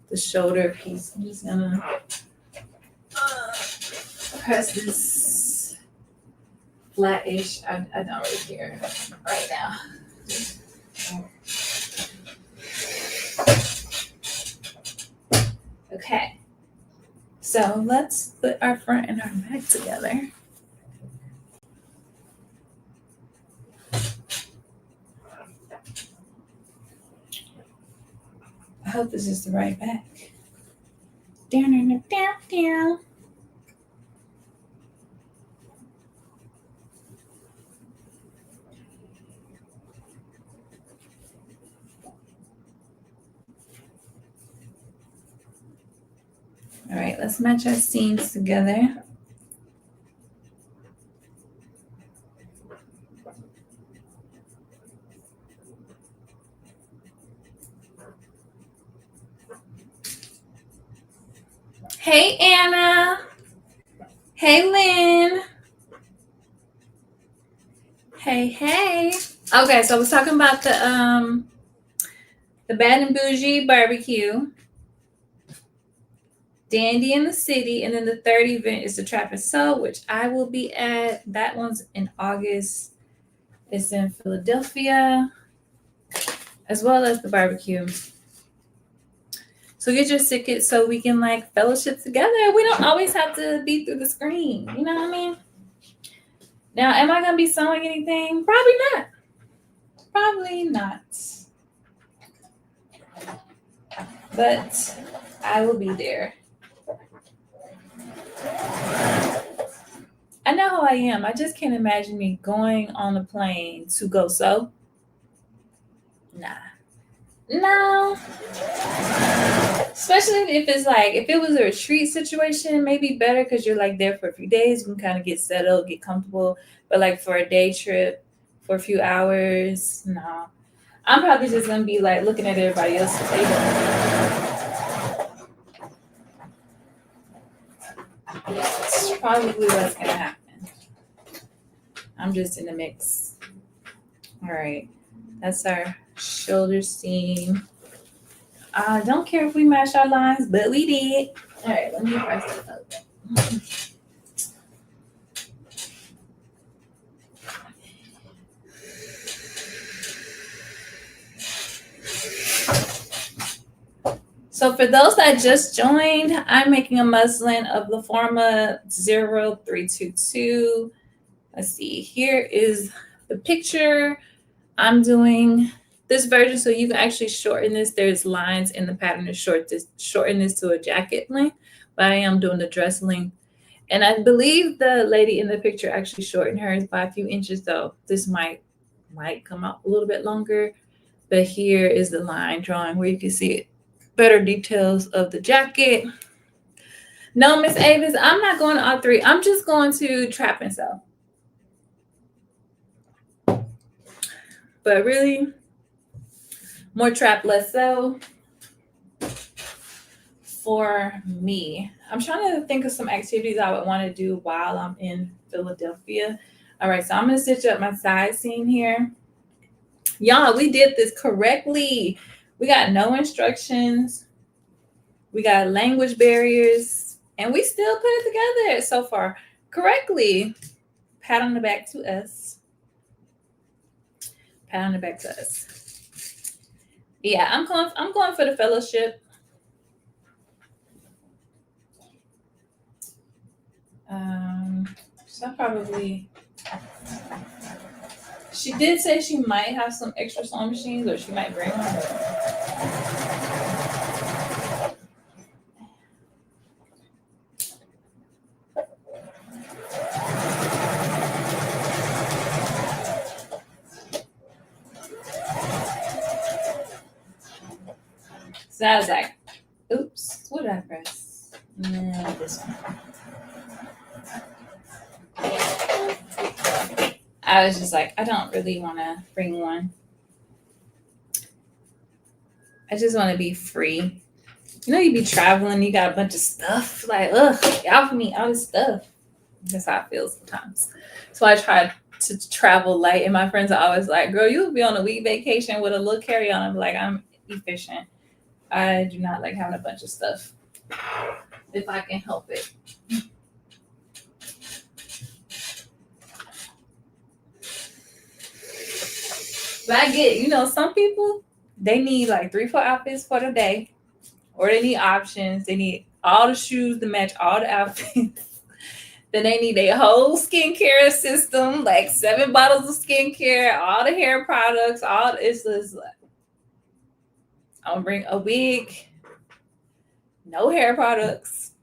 the shoulder piece. I'm just gonna press this flat-ish. I don't really care right now. Okay, so let's put our front and our back together. I hope this is the right back. Down, down, down. All right, let's match our seams together. Hey, Anna. Hey, Lynn. Hey, hey. Okay, so I was talking about the Bad and Bougie Barbecue, Dandy in the City, and then the third event is the Trap and Sew, which I will be at. That one's in August. It's in Philadelphia, as well as the barbecue. So get your ticket so we can like fellowship together. We don't always have to be through the screen. You know what I mean? Now, am I gonna be sewing anything? Probably not. Probably not. But I will be there. I know how I am. I just can't imagine me going on a plane to go sew. Nah. No. Especially if it's like, if it was a retreat situation, maybe better because you're like there for a few days. You can kind of get settled, get comfortable. But like for a day trip, for a few hours, no. I'm probably just going to be like looking at everybody else. That's probably what's going to happen. I'm just in the mix. All right. That's our shoulder seam. I don't care if we match our lines, but we did. All right, let me press this up. So for those that just joined, I'm making a muslin of the Forma 0322. Let's see, here is the picture. I'm doing this version so you can actually shorten this. There's lines in the pattern to shorten this to a jacket length, but I am doing the dress length. And I believe the lady in the picture actually shortened hers by a few inches, though. This might come out a little bit longer, but here is the line drawing where you can see it. Better details of the jacket. No, Miss Avis, I'm not going to all three. I'm just going to trap and sew. But really, more trap, less sew for me. I'm trying to think of some activities I would want to do while I'm in Philadelphia. All right, so I'm going to stitch up my side seam here. Y'all, we did this correctly. We got no instructions. We got language barriers, and we still put it together so far correctly. Pat on the back to us. Pat on the back to us. Yeah, I'm going for the fellowship. So probably. She did say she might have some extra sewing machines, or she might bring one. So I was like, oops, what did I press? No, this one. I was just like, I don't really want to bring one. I just want to be free. You know, you be traveling, you got a bunch of stuff. Like, ugh, y'all for me, all this stuff. That's how I feel sometimes. So I try to travel light, and my friends are always like, girl, you'll be on a week vacation with a little carry-on. I'm like, I'm efficient. I do not like having a bunch of stuff if I can help it. But I get, you know, some people, they need like 3-4 outfits for the day, or they need options. They need all the shoes to match all the outfits. Then they need a whole skincare system, like 7 bottles of skincare, all the hair products, it's just like, I'm gonna bring a wig, no hair products,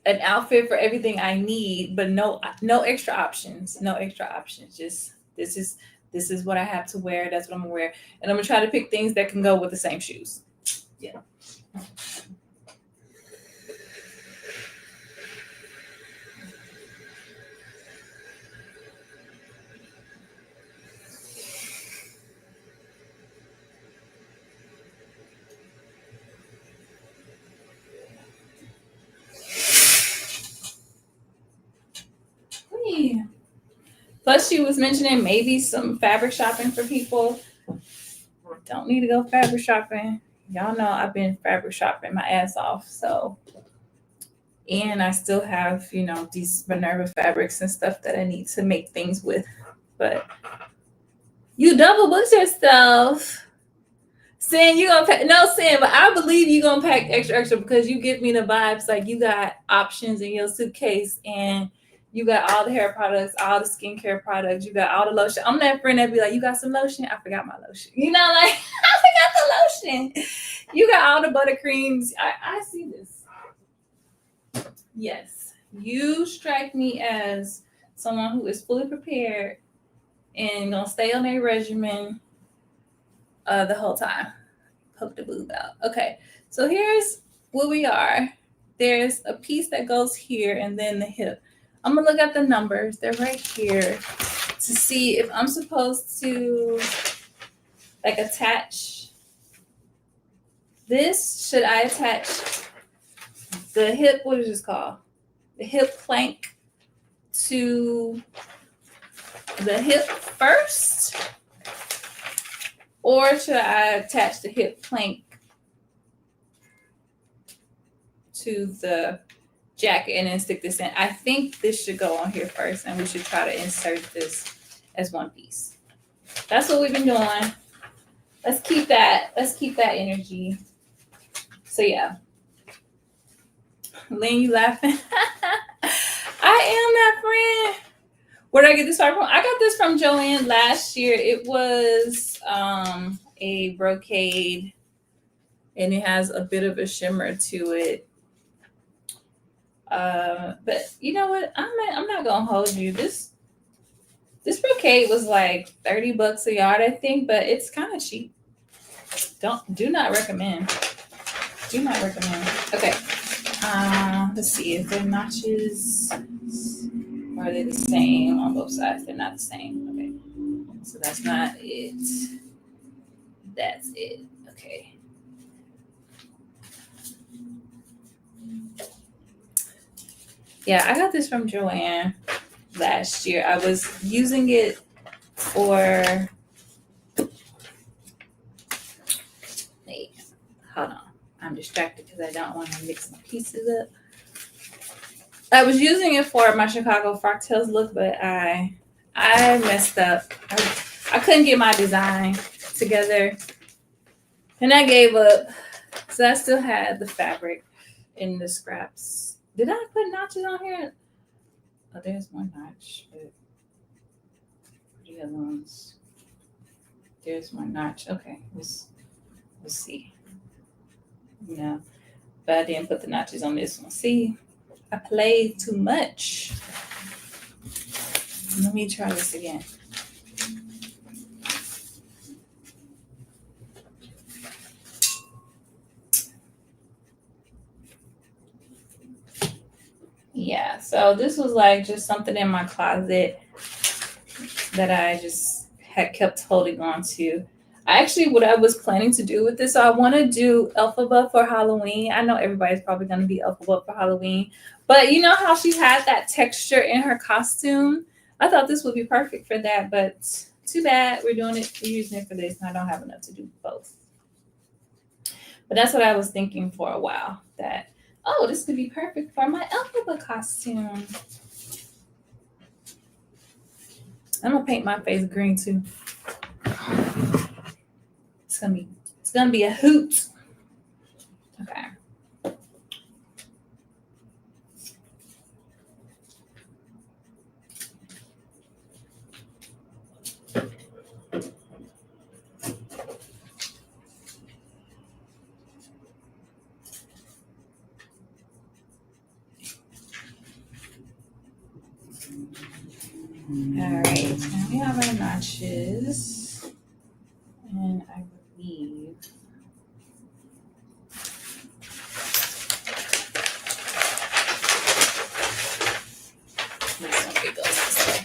an outfit for everything I need, but no extra options. No extra options. Just this is what I have to wear. That's what I'm gonna wear. And I'm gonna try to pick things that can go with the same shoes. Yeah. Plus, she was mentioning maybe some fabric shopping for people. Don't need to go fabric shopping. Y'all know I've been fabric shopping my ass off. So, and I still have, you know, these Minerva fabrics and stuff that I need to make things with. But you double booked yourself. Saying you gonna pack, no, saying, but I believe you gonna pack extra extra because you give me the vibes like you got options in your suitcase and you got all the hair products, all the skincare products, you got all the lotion. I'm that friend that be like, you got some lotion? I forgot my lotion. You know, like I forgot the lotion. You got all the buttercreams. I see this. Yes, you strike me as someone who is fully prepared and gonna stay on a regimen the whole time. Poke the boob out. Okay, so here's where we are. There's a piece that goes here and then the hip. I'm gonna look at the numbers. They're right here to see if I'm supposed to like attach this. Should I attach the hip? What is this called? The hip plank to the hip first, or should I attach the hip plank to the jacket and then stick this in? I think this should go on here first, and we should try to insert this as one piece. That's what we've been doing. Let's keep that energy. So yeah. Lynn, you laughing? I am that friend. Where did I get this from? I got this from Joann last year. It was a brocade, and it has a bit of a shimmer to it. But you know what? I'm not gonna hold you. This brocade was like $30 a yard, I think, but it's kind of cheap. Do not recommend. Do not recommend. Okay. Let's see if the notches are they the same on both sides. They're not the same. Okay. So that's not it. That's it. Okay. Yeah, I got this from Joann last year. I was using it for. Wait, hold on. I'm distracted because I don't want to mix my pieces up. I was using it for my Chicago Frocktails look, but I messed up. I couldn't get my design together, and I gave up. So I still had the fabric in the scraps. Did I put notches on here? Oh, there's one notch, but the other ones. There's one notch. Okay, let's see. No, but I didn't put the notches on this one. See, I played too much. Let me try this again. Yeah, so this was like just something in my closet that I just had kept holding on to. What I was planning to do with this, so I want to do Elphaba for Halloween. I know everybody's probably going to be Elphaba for Halloween, but you know how she had that texture in her costume? I thought this would be perfect for that, but too bad we're using it for this, and I don't have enough to do both. But that's what I was thinking for a while, that, oh, this could be perfect for my Elphaba costume. I'm gonna paint my face green too. It's gonna be a hoot. Okay. All right, now we have our notches, and I believe this one goes this way.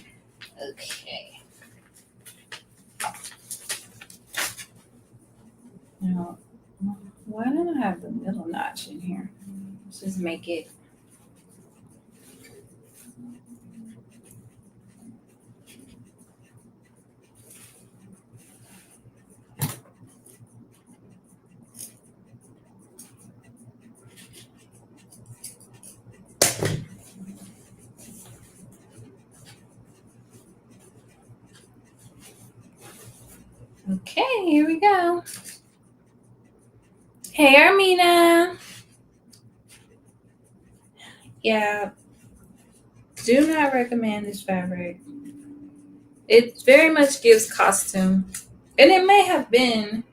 Okay. Now, why don't I have the middle notch in here? Let's just make it. Okay, here we go. Hey, Armina. Yeah, do not recommend this fabric. It very much gives costume. And it may have been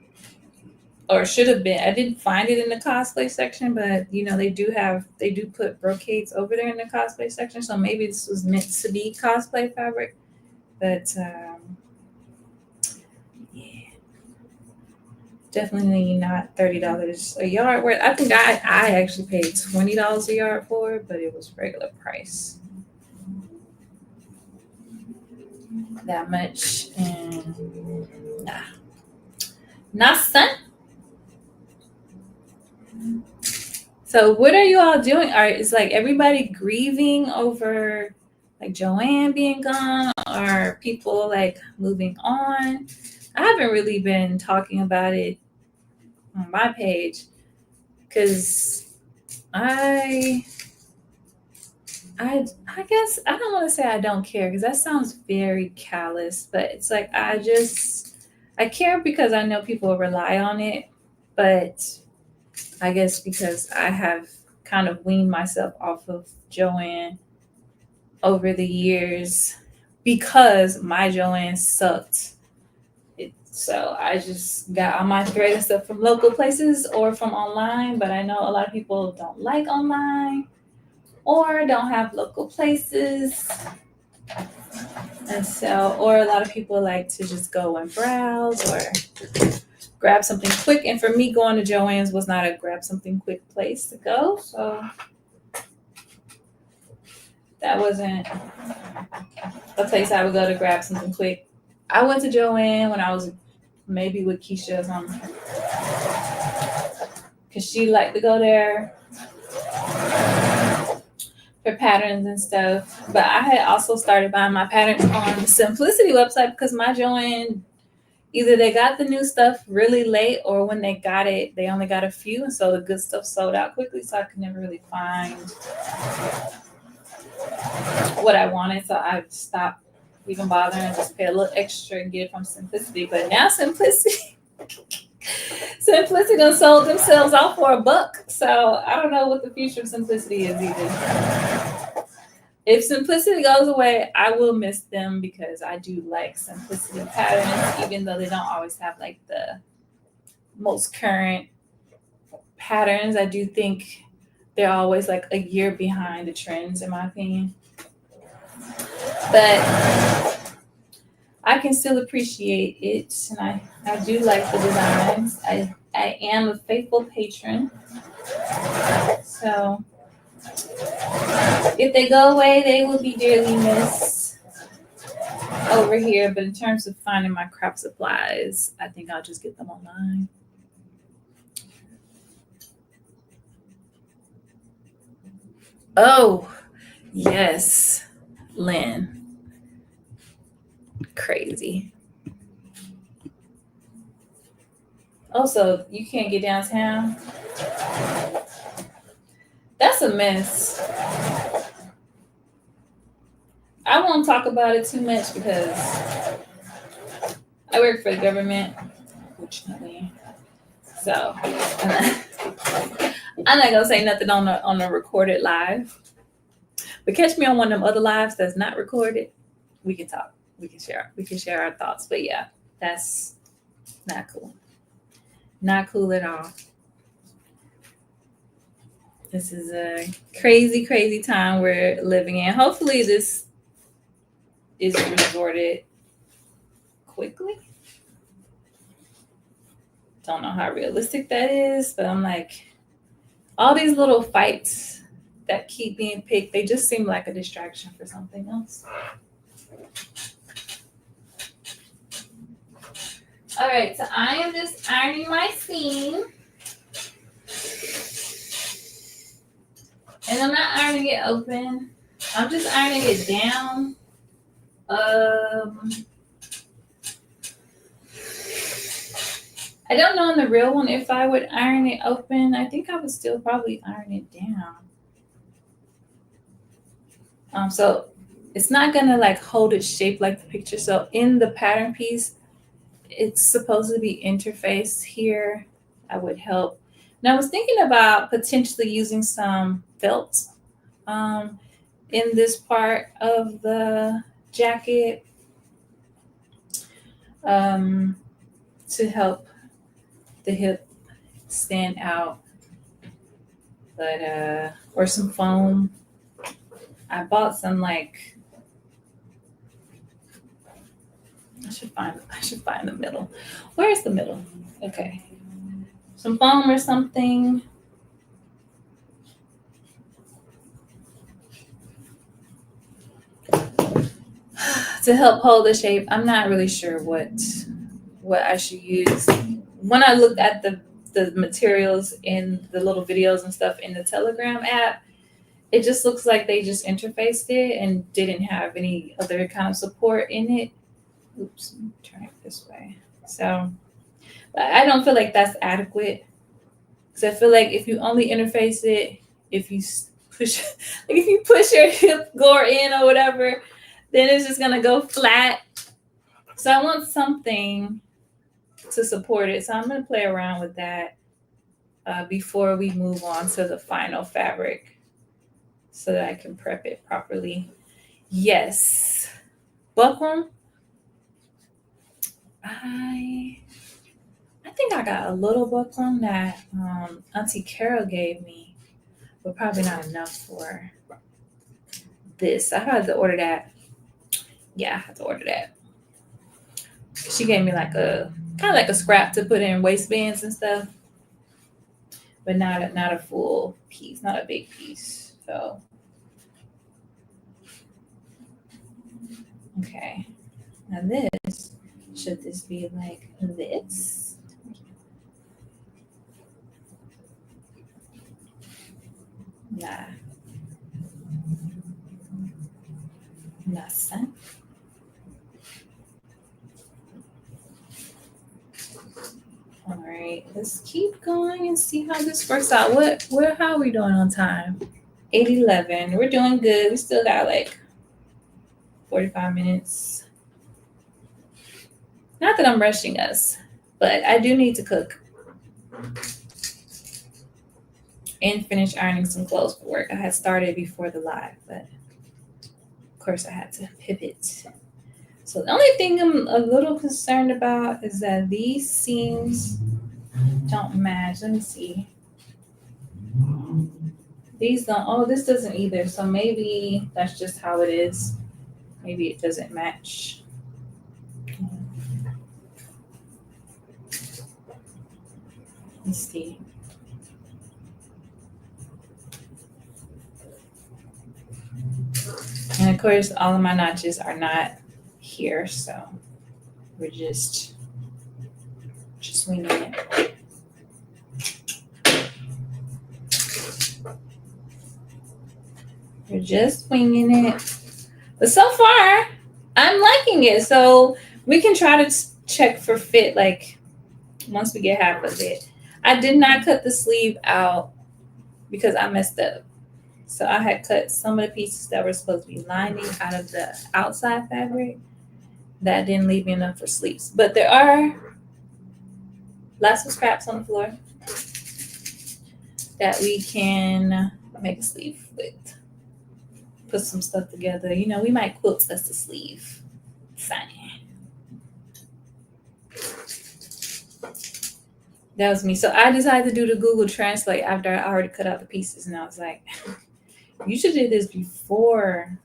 or should have been. I didn't find it in the cosplay section, but they do put brocades over there in the cosplay section. So maybe this was meant to be cosplay fabric. But yeah, definitely not $30 a yard. Where I think I actually paid $20 a yard for it, but it was regular price. That much and nah. Not son. So what are you all doing? Is like everybody grieving over like Joanne being gone or people like moving on? I haven't really been talking about it on my page because I I guess I don't want to say I don't care because that sounds very callous, but it's like I care because I know people rely on it, but I guess because I have kind of weaned myself off of Joanne over the years because my Joanne sucked. So I just got all my thread stuff from local places or from online, but I know a lot of people don't like online or don't have local places. And so, or a lot of people like to just go and browse or grab something quick. And for me, going to Joann's was not a grab something quick place to go. So that wasn't a place I would go to grab something quick. I went to Joann when I was maybe with Keisha or something. Because she liked to go there for patterns and stuff. But I had also started buying my patterns on the Simplicity website because my Joann, either they got the new stuff really late or when they got it, they only got a few. And so the good stuff sold out quickly. So I could never really find what I wanted. So I stopped even bothering and just pay a little extra and get it from Simplicity. But now Simplicity done sold themselves off for $1. So I don't know what the future of Simplicity is either. If Simplicity goes away, I will miss them because I do like Simplicity patterns, even though they don't always have like the most current patterns. I do think they're always like a year behind the trends, in my opinion. But I can still appreciate it, and I do like the designs. I am a faithful patron. So if they go away, they will be dearly missed over here. But in terms of finding my craft supplies, I think I'll just get them online. Oh, yes, Lynn. Crazy. Also, you can't get downtown. That's a mess. I won't talk about it too much because I work for the government, unfortunately. So I'm not gonna say nothing on the recorded live. But catch me on one of them other lives that's not recorded. We can talk. We can share our thoughts. But yeah, that's not cool. Not cool at all. This is a crazy, crazy time we're living in. Hopefully this is resorted quickly. Don't know how realistic that is, but I'm like, all these little fights that keep being picked, they just seem like a distraction for something else. All right, so I am just ironing my seam. And I'm not ironing it open. I'm just ironing it down. I don't know in the real one if I would iron it open. I think I would still probably iron it down. So it's not gonna like hold its shape like the picture. So in the pattern piece, it's supposed to be interfaced here. That would help. Now I was thinking about potentially using some felt um, in this part of the jacket um, to help the hip stand out, but or some foam. I bought some like I should find the middle. Where's the middle? Okay. Some foam or something to help hold the shape. I'm not really sure what I should use. When I looked at the materials in the little videos and stuff in the Telegram app, it just looks like they just interfaced it and didn't have any other kind of support in it. Oops, let me turn it this way. So I don't feel like that's adequate because I feel like if you only interface it, if you push, like if you push your hip gore in or whatever, then it's just gonna go flat. So I want something to support it. So I'm gonna play around with that before we move on to the final fabric, so that I can prep it properly. Yes, buckram. I think I got a little buckram that Auntie Carol gave me, but probably not enough for this. I had to order that. Yeah, I had to order that. She gave me like a kind of like a scrap to put in waistbands and stuff, but not a full piece, not a big piece. So okay, now this should this be like this? Nah, nothing. All right, let's keep going and see how this works out. How are we doing on time? 8:11. We're doing good. We still got like 45 minutes. Not that I'm rushing us, but I do need to cook and finish ironing some clothes for work. I had started before the live, but of course I had to pivot. So the only thing I'm a little concerned about is that these seams don't match. Let me see. These don't, oh, this doesn't either. So maybe that's just how it is. Maybe it doesn't match. Let's see. And of course, all of my notches are not here, so we're just winging it. We're just winging it. But so far, I'm liking it. So we can try to check for fit, like once we get half of it. I did not cut the sleeve out because I messed up. So I had cut some of the pieces that were supposed to be lining out of the outside fabric. That didn't leave me enough for sleeves. But there are lots of scraps on the floor that we can make a sleeve with. Put some stuff together. You know, we might quilt us a sleeve. Fine. That was me. So I decided to do the Google Translate after I already cut out the pieces. And I was like, you should do this before.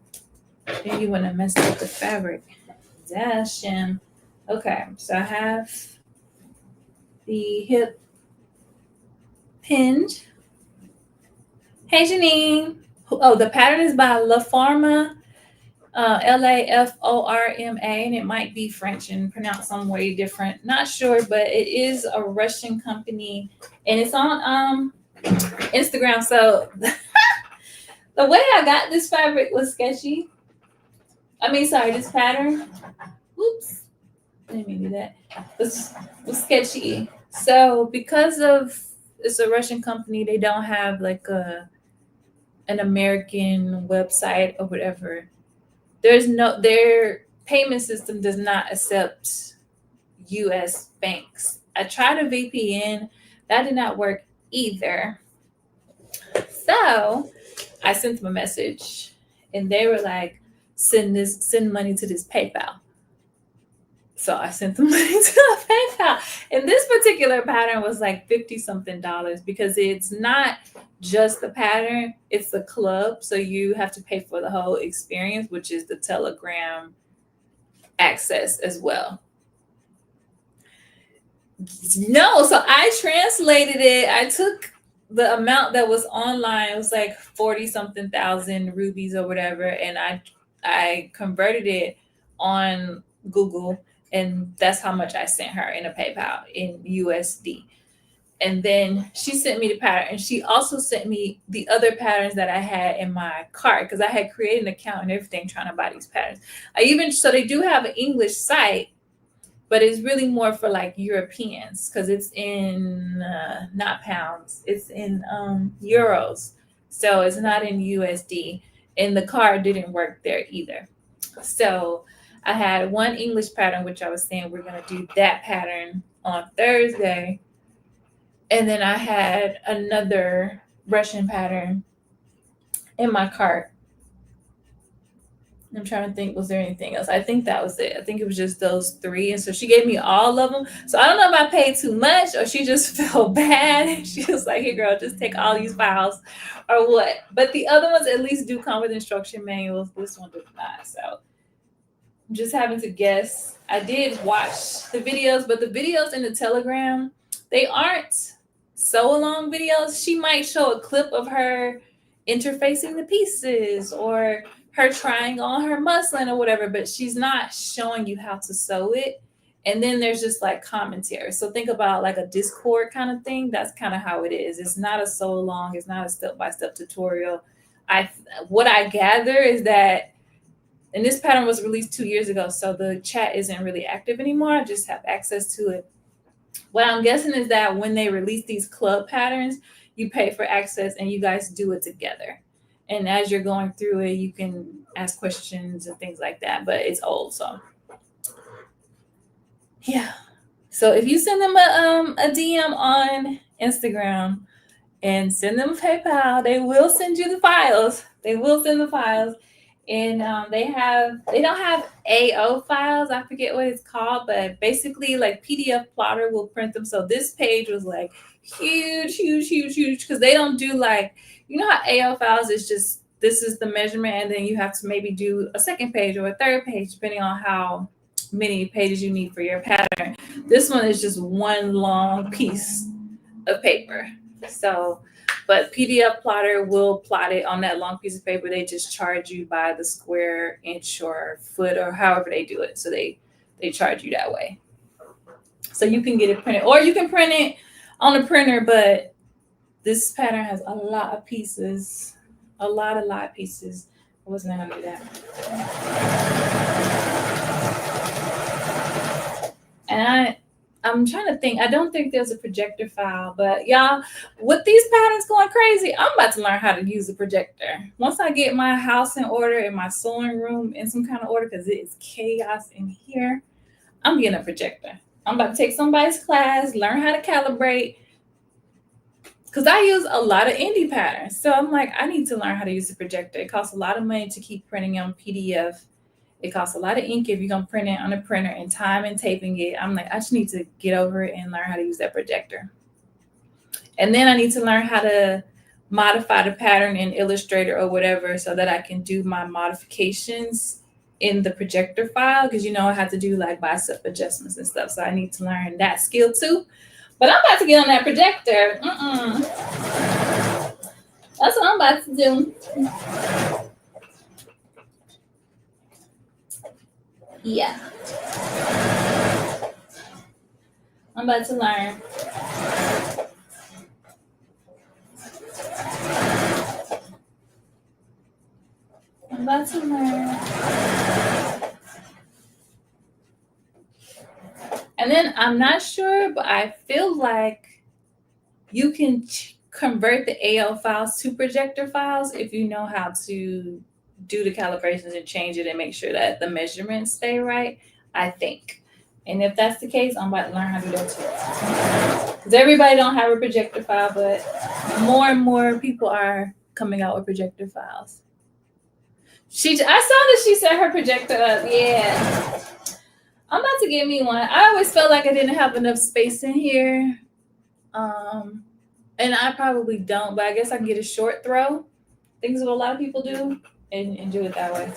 Then you wouldn't have messed up the fabric. Dashing. Okay, so I have the hip pinned. Hey, Janine. Oh, the pattern is by La Forma, Laforma, and it might be French and pronounced some way different. Not sure, but it is a Russian company, and it's on Instagram. So the way I got this fabric was sketchy. This pattern. Oops, I didn't mean to do that. Was sketchy. So because of it's a Russian company, they don't have like an American website or whatever. Their payment system does not accept US banks. I tried a VPN, that did not work either. So I sent them a message and they were like, send money to this PayPal. So I sent the money to a PayPal. And this particular pattern was like 50 something dollars because it's not just the pattern, it's the club. So you have to pay for the whole experience, which is the Telegram access as well. No, so I translated it. I took the amount that was online, it was like 40 something thousand rubies or whatever, and I converted it on Google, and that's how much I sent her in a PayPal in USD. And then she sent me the pattern, and she also sent me the other patterns that I had in my cart because I had created an account and everything trying to buy these patterns. So they do have an English site, but it's really more for like Europeans because it's in not pounds, it's in euros. So it's not in USD. And the card didn't work there either. So I had one English pattern, which I was saying we're going to do that pattern on Thursday. And then I had another Russian pattern in my cart. I'm trying to think, was there anything else? I think that was it. I think it was just those three. And so she gave me all of them. So I don't know if I paid too much or she just felt bad. She was like, "Here, girl, just take all these files," or what. But the other ones at least do come with instruction manuals. This one does not. So I'm just having to guess. I did watch the videos, but the videos in the Telegram, they aren't sew along videos. She might show a clip of her interfacing the pieces or her trying on her muslin or whatever, but she's not showing you how to sew it. And then there's just like commentary. So think about like a Discord kind of thing. That's kind of how it is. It's not a sew along. It's not a step-by-step tutorial. What I gather is that, and this pattern was released 2 years ago, so the chat isn't really active anymore. I just have access to it. What I'm guessing is that when they release these club patterns, you pay for access and you guys do it together. And as you're going through it, you can ask questions and things like that. But it's old, so yeah. So if you send them a DM on Instagram and send them a PayPal, they will send you the files. They will send the files. And they don't have AO files. I forget what it's called, but basically like PDF plotter will print them. So this page was like huge because they don't do like, you know how AO files is just, this is the measurement and then you have to maybe do a second page or a third page depending on how many pages you need for your pattern. This one is just one long piece of paper. So but PDF plotter will plot it on that long piece of paper. They just charge you by the square inch or foot or however they do it. So they charge you that way. So you can get it printed or you can print it on a printer, but this pattern has a lot of pieces, a lot of pieces. I wasn't gonna do that. And I'm trying to think. I don't think there's a projector file, but y'all, with these patterns going crazy, I'm about to learn how to use a projector. Once I get my house in order and my sewing room in some kind of order, because it is chaos in here, I'm getting a projector. I'm about to take somebody's class, learn how to calibrate, because I use a lot of indie patterns. So I'm like, I need to learn how to use a projector. It costs a lot of money to keep printing on PDF. It costs a lot of ink if you're going to print it on a printer and time and taping it. I'm like, I just need to get over it and learn how to use that projector. And then I need to learn how to modify the pattern in Illustrator or whatever so that I can do my modifications in the projector file. Because, you know, I have to do like bicep adjustments and stuff. So I need to learn that skill too. But I'm about to get on that projector. That's what I'm about to do. Yeah. I'm about to learn. I'm about to learn. And then I'm not sure, but I feel like you can convert the AL files to projector files if you know how to do the calibrations and change it and make sure that the measurements stay right, I think. And if that's the case, I'm about to learn how to do that too. Because everybody don't have a projector file, but more and more people are coming out with projector files. I saw that she set her projector up. Yeah. I'm about to get me one. I always felt like I didn't have enough space in here. And I probably don't, but I guess I can get a short throw. Things that a lot of people do and do it that way.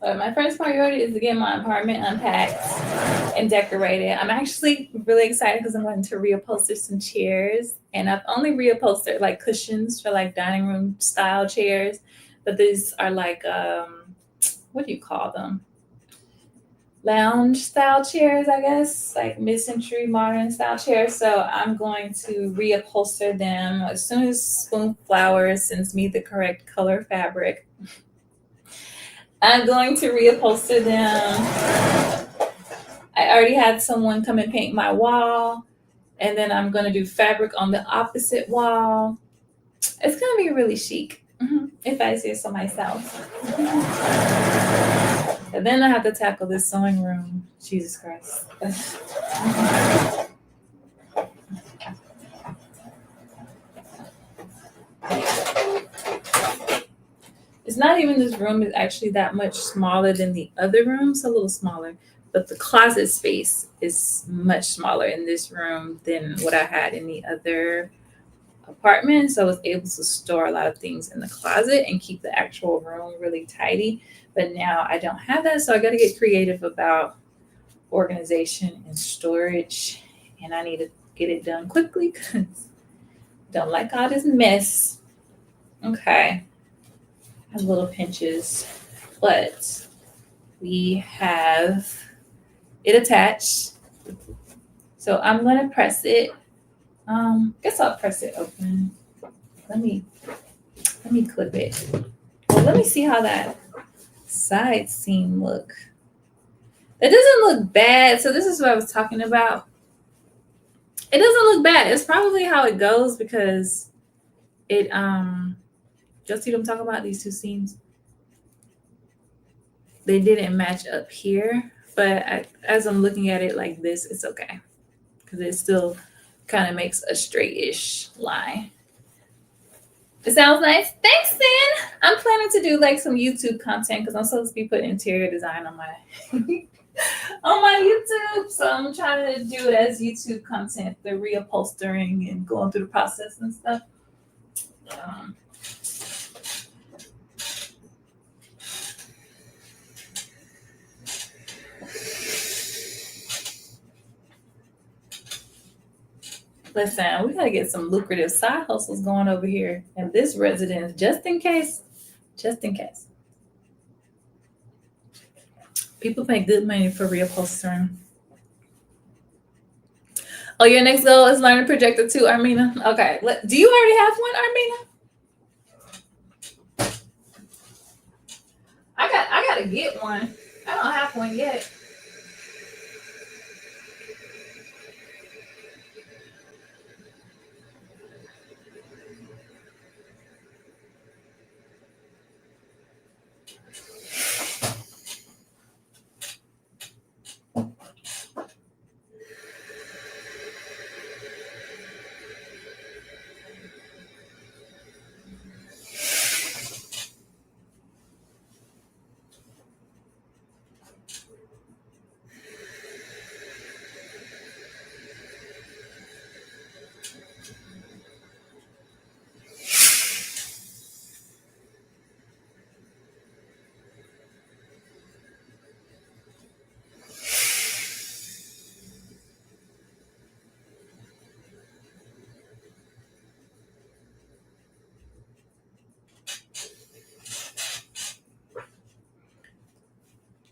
But my first priority is to get my apartment unpacked and decorated. I'm actually really excited because I'm going to reupholster some chairs. And I've only reupholstered like cushions for like dining room style chairs. But these are like, what do you call them? Lounge style chairs, I guess, like mid-century modern style chairs. So I'm going to reupholster them as soon as Spoonflower sends me the correct color fabric. I'm going to reupholster them. I already had someone come and paint my wall, and then I'm going to do fabric on the opposite wall. It's going to be really chic, if I say so myself. And then I have to tackle this sewing room. Jesus Christ. It's not even this room is actually that much smaller than the other rooms, a little smaller, but the closet space is much smaller in this room than what I had in the other apartment. So I was able to store a lot of things in the closet and keep the actual room really tidy. But now I don't have that, so I got to get creative about organization and storage, and I need to get it done quickly because don't like all this mess. Okay, I have little pinches, but we have it attached. So I'm gonna press it. Guess I'll press it open. Let me clip it. Well, let me see how that side seam look. It doesn't look bad. So this is what I was talking about. It doesn't look bad. It's probably how it goes because it just see what I'm talking about, these two seams. They didn't match up here, but as I'm looking at it like this, it's okay because it still kind of makes a straight-ish line. It sounds nice. Thanks, Sin. I'm planning to do like some YouTube content because I'm supposed to be putting interior design on my on my YouTube. So I'm trying to do it as YouTube content, the reupholstering and going through the process and stuff. Listen, we gotta get some lucrative side hustles going over here in this residence, just in case. Just in case. People pay good money for reupholstering. Oh, your next goal is learn a projector too, Armina. Okay. Do you already have one, Armina? I gotta get one. I don't have one yet.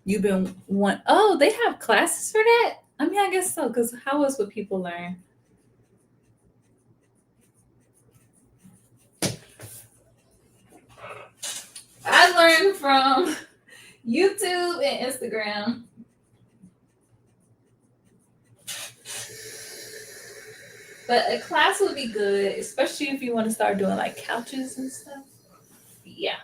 You've been one. Oh, they have classes for that? I mean, I guess so, because how else would people learn? I learned from YouTube and Instagram. But a class would be good, especially if you want to start doing like couches and stuff. Yeah.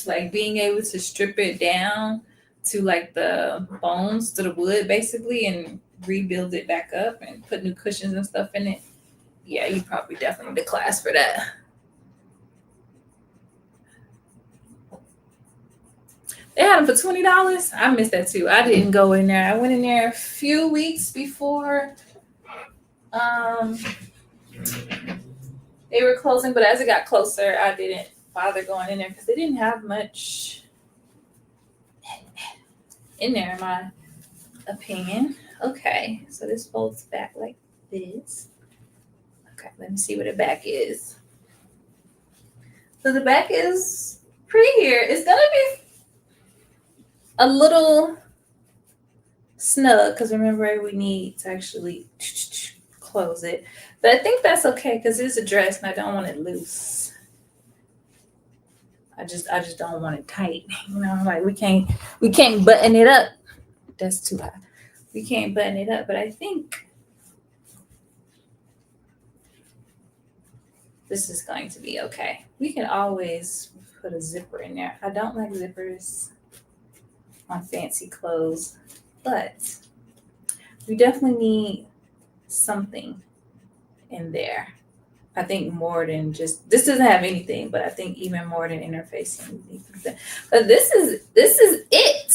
Like being able to strip it down to like the bones to the wood basically and rebuild it back up and put new cushions and stuff in it. Yeah, you probably definitely need a class for that. They had them for $20. I missed that too. I didn't go in there. I went in there a few weeks before um, they were closing, but as it got closer, I didn't bother going in there because they didn't have much in there, in my opinion. Okay, so this folds back like this. Okay, let me see what the back is. So the back is prettier. It's gonna be a little snug because remember we need to actually close it. But I think that's okay because it's a dress and I don't want it loose. I just don't want it tight. You know, like we can't button it up. That's too high. We can't button it up, but I think this is going to be okay. We can always put a zipper in there. I don't like zippers on fancy clothes, but we definitely need something in there. I think more than just this doesn't have anything, but I think even more than interfacing. But this is it.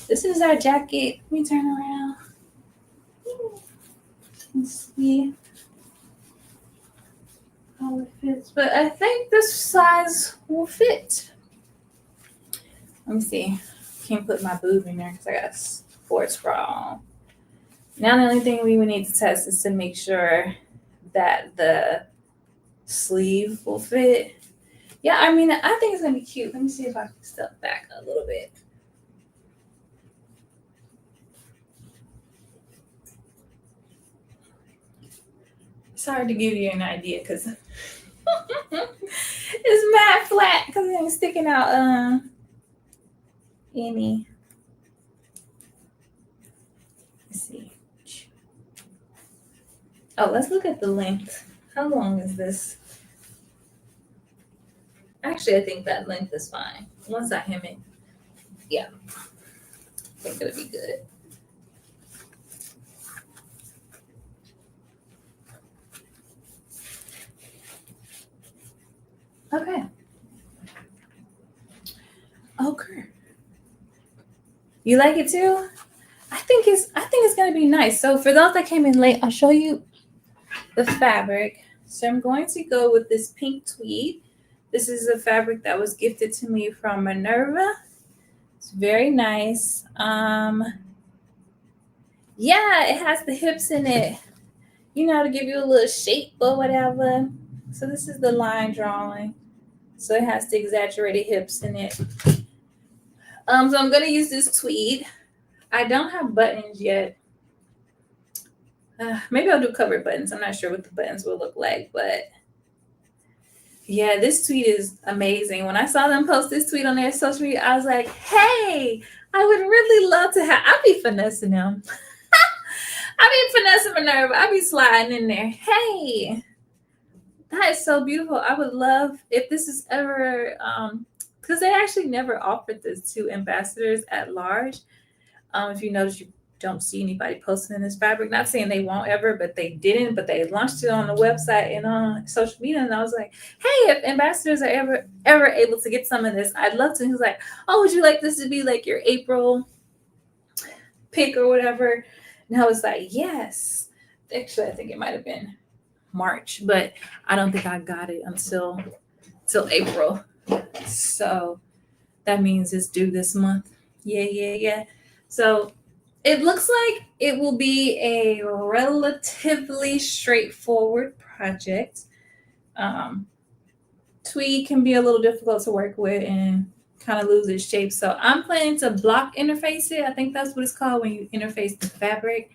This is our jacket. Let me turn around. Let's see how it fits. But I think this size will fit. Let me see. Can't put my boob in there because I got sports bra on. Now the only thing we would need to test is to make sure that the sleeve will fit. Yeah, I mean, I think it's gonna be cute. Let me see if I can step back a little bit. It's hard to give you an idea because it's mad flat because it ain't sticking out any. Let's see. Oh, let's look at the length. How long is this? Actually, I think that length is fine. Once I hem it, yeah, I think it'll be good. Okay. Okay. You like it too? I think it's gonna be nice. So for those that came in late, I'll show you the fabric. So I'm going to go with this pink tweed. This is a fabric that was gifted to me from Minerva. It's very nice. Yeah, it has the hips in it, you know, to give you a little shape or whatever. So this is the line drawing. So it has the exaggerated hips in it. So I'm gonna use this tweed. I don't have buttons yet. Maybe I'll do covered buttons. I'm not sure what the buttons will look like, but yeah, this tweet is amazing. When I saw them post this tweet on their social media, I was like, hey, I would really love to have, I'd be finessing them. I'd be finessing Minerva. I'd be sliding in there. Hey, that is so beautiful. I would love if this is ever, because they actually never offered this to ambassadors at large. If you notice, you don't see anybody posting in this fabric. Not saying they won't ever, but they didn't. But they launched it on the website and on social media. And I was like, hey, if ambassadors are ever able to get some of this, I'd love to. And he was like, oh, would you like this to be like your April pick or whatever? And I was like, yes. Actually, I think it might have been March, but I don't think I got it until April. So that means it's due this month. Yeah. So it looks like it will be a relatively straightforward project. Um, Tweed can be a little difficult to work with and kind of lose its shape. So I'm planning to block interface it. I think that's what it's called when you interface the fabric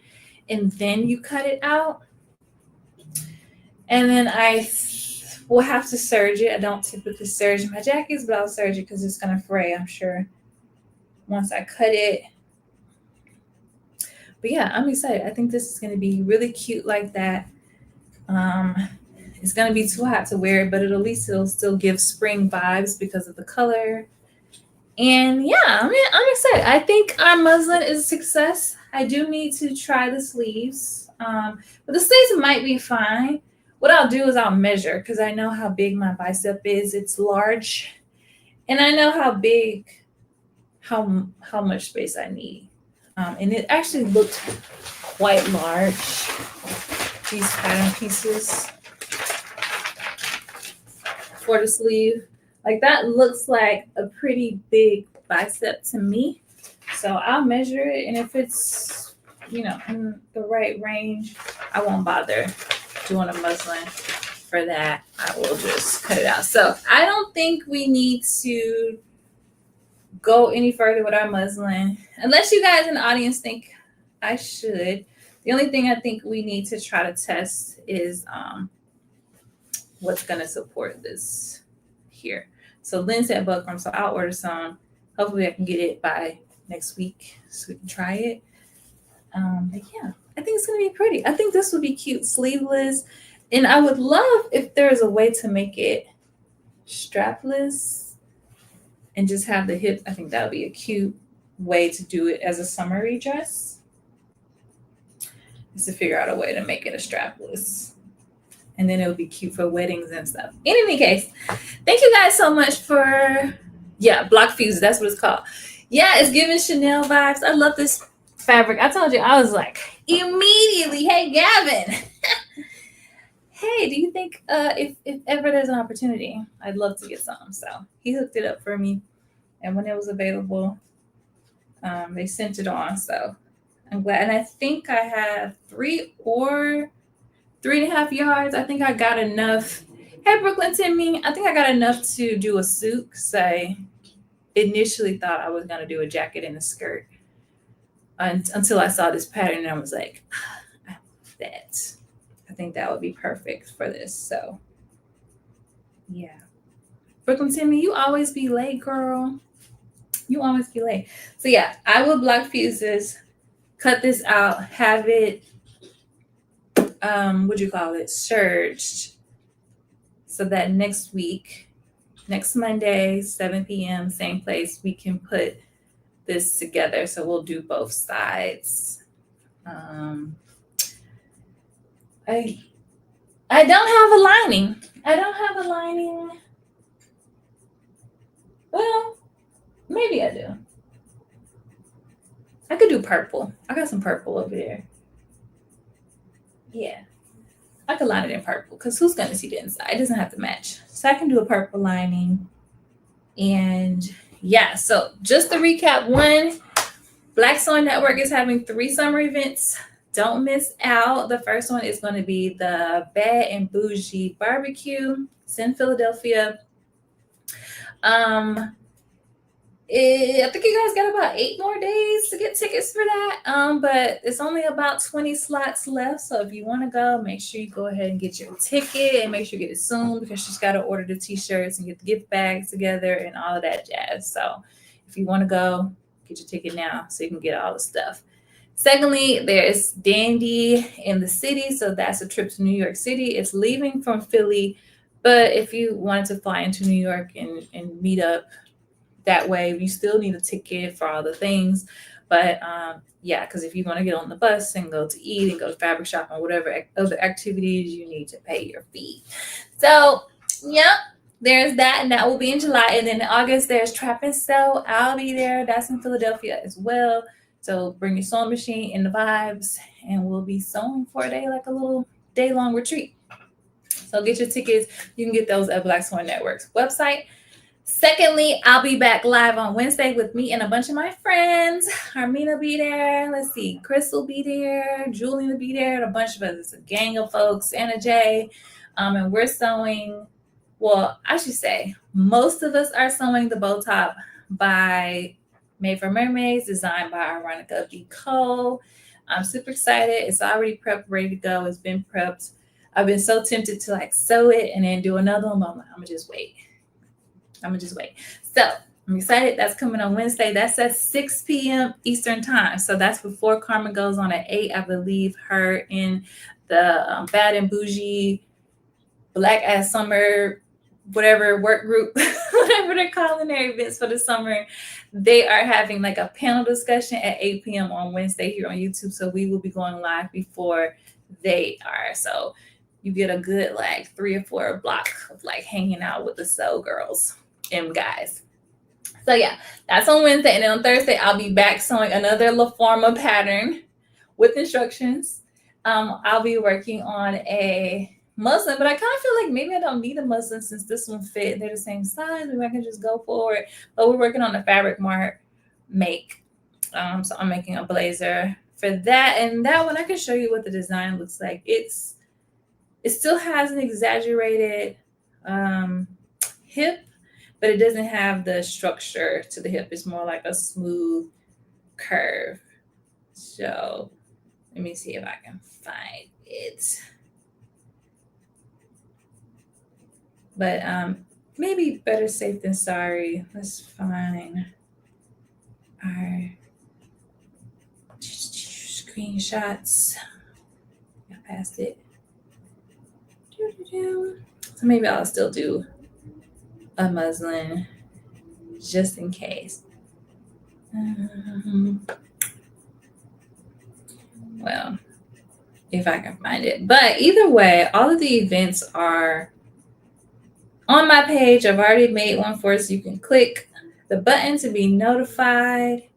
and then you cut it out. And then I will have to serge it. I don't typically serge my jackets, but I'll serge it because it's going to fray, I'm sure, once I cut it. But yeah, I'm excited. I think this is going to be really cute like that. Um, it's going to be too hot to wear it, but at least it'll still give spring vibes because of the color. And yeah, I mean, I'm excited. I think our muslin is a success. I do need to try the sleeves, but the sleeves might be fine. What I'll do is I'll measure because I know how big my bicep is. It's large, and I know how big, how much space I need. And it actually looked quite large. These pattern pieces for the sleeve. Like that looks like a pretty big bicep to me. So I'll measure it, and if it's, in the right range, I won't bother doing a muslin for that. I will just cut it out. So I don't think we need to go any further with our muslin, unless you guys in the audience think I should. The only thing I think we need to try to test is what's going to support this here. So Lynn said buckram, so I'll order some. Hopefully I can get it by next week so we can try it. But yeah, I think it's going to be pretty. I think this would be cute, sleeveless. And I would love if there's a way to make it strapless and just have the hip. I think that would be a cute way to do it as a summery dress. Is to figure out a way to make it a strapless. And then it would be cute for weddings and stuff. In any case, thank you guys so much for, block fuses. That's what it's called. Yeah, it's giving Chanel vibes. I love this fabric. I told you, I was like, immediately, hey, Gavin. Hey, do you think if ever there's an opportunity, I'd love to get some. So he hooked it up for me. And when it was available, they sent it on. So I'm glad. And I think I have 3 or 3.5 yards. I think I got enough. Hey, Brooklyn Timmy, I think I got enough to do a suit because I initially thought I was going to do a jacket and a skirt until I saw this pattern and I was like, I think that would be perfect for this. So, yeah. Brooklyn Timmy, you always be late, girl. You always be late. So, yeah, I will block fuses, cut this out, have it surged, so that next week, next Monday, 7 p.m., same place, we can put this together. So we'll do both sides. I don't have a lining. Well, maybe I do. I could do purple. I got some purple over there. Yeah, I could line it in purple because who's going to see the inside? It doesn't have to match. So I can do a purple lining. And yeah, so just to recap, 1, Black Sewing Network is having 3 summer events. Don't miss out. The first one is going to be the Bad and Bougie Barbecue. It's in Philadelphia. I think you guys got about 8 more days to get tickets for that. But it's only about 20 slots left. So if you want to go, make sure you go ahead and get your ticket and make sure you get it soon because she's got to order the t-shirts and get the gift bags together and all of that jazz. So if you want to go, get your ticket now so you can get all the stuff. Secondly, there's Dandy in the city. So that's a trip to New York City. It's leaving from Philly. But if you wanted to fly into New York and meet up that way, you still need a ticket for all the things. But because if you want to get on the bus and go to eat and go to fabric shop and whatever other activities, you need to pay your fee. So, there's that. And that will be in July. And then in August, there's Trap and Sew. I'll be there. That's in Philadelphia as well. So bring your sewing machine and the vibes, and we'll be sewing for a day, like a little day-long retreat. So get your tickets. You can get those at Black Sewing Network's website. Secondly, I'll be back live on Wednesday with me and a bunch of my friends. Armina will be there. Let's see, Chris will be there. Julian will be there. And a bunch of us. It's a gang of folks. Anna J. And we're sewing. Well, I should say most of us are sewing the bow top by Made for Mermaids, designed by Ironica B. Cole. I'm super excited. It's already prepped, ready to go. It's been prepped. I've been so tempted to like sew it and then do another one, but I'm like, I'm gonna just wait. So I'm excited. That's coming on Wednesday. That's at 6 p.m. Eastern time. So that's before Carmen goes on at 8. I believe her in the Bad and Bougie Black Ass Summer, whatever work group, whatever they're calling their events for the summer. They are having like a panel discussion at 8 p.m. on Wednesday here on YouTube. So we will be going live before they are. So you get a good like 3 or 4 block of like hanging out with the Sew girls and guys. So yeah, that's on Wednesday. And then on Thursday, I'll be back sewing another La Forma pattern with instructions. I'll be working on a muslin, but I kind of feel like maybe I don't need a muslin since this one fit. They're the same size. Maybe I can just go for it. But we're working on the Fabric Mart make. So I'm making a blazer for that. And that one, I can show you what the design looks like. It still has an exaggerated hip, but it doesn't have the structure to the hip. It's more like a smooth curve. So let me see if I can find it. But maybe better safe than sorry. Let's find our screenshots. I passed it. So maybe I'll still do a muslin just in case. Well, if I can find it. But either way, all of the events are on my page. I've already made one for us. So you can click the button to be notified.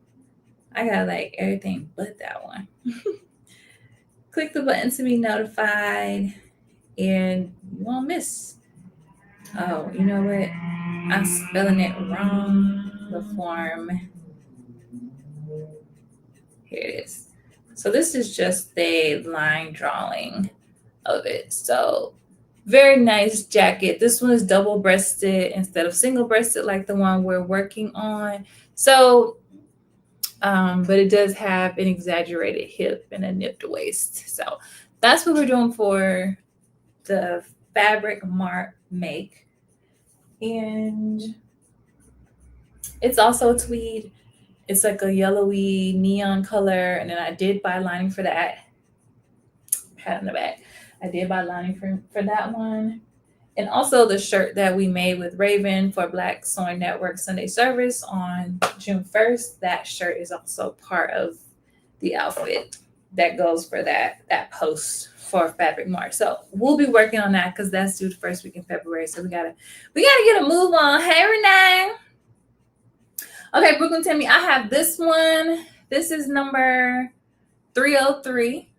I got like everything but that one. Click the button to be notified and you won't miss. Oh, you know what? I'm spelling it wrong. The form. Here it is. So this is just a line drawing of it. So very nice jacket. This one is double-breasted instead of single-breasted like the one we're working on. So, but it does have an exaggerated hip and a nipped waist. So that's what we're doing for the Fabric Mart make. And it's also tweed. It's like a yellowy neon color. And then I did buy lining for that. Pat on the back. I did buy lining for that one. And also the shirt that we made with Raven for Black Sewing Network Sunday service on June 1st. That shirt is also part of the outfit that goes for that post for Fabric Mart. So we'll be working on that because that's due the first week in February. So we gotta get a move on. Hey Renee. Okay, Brooklyn Timmy, I have this one. This is number 303.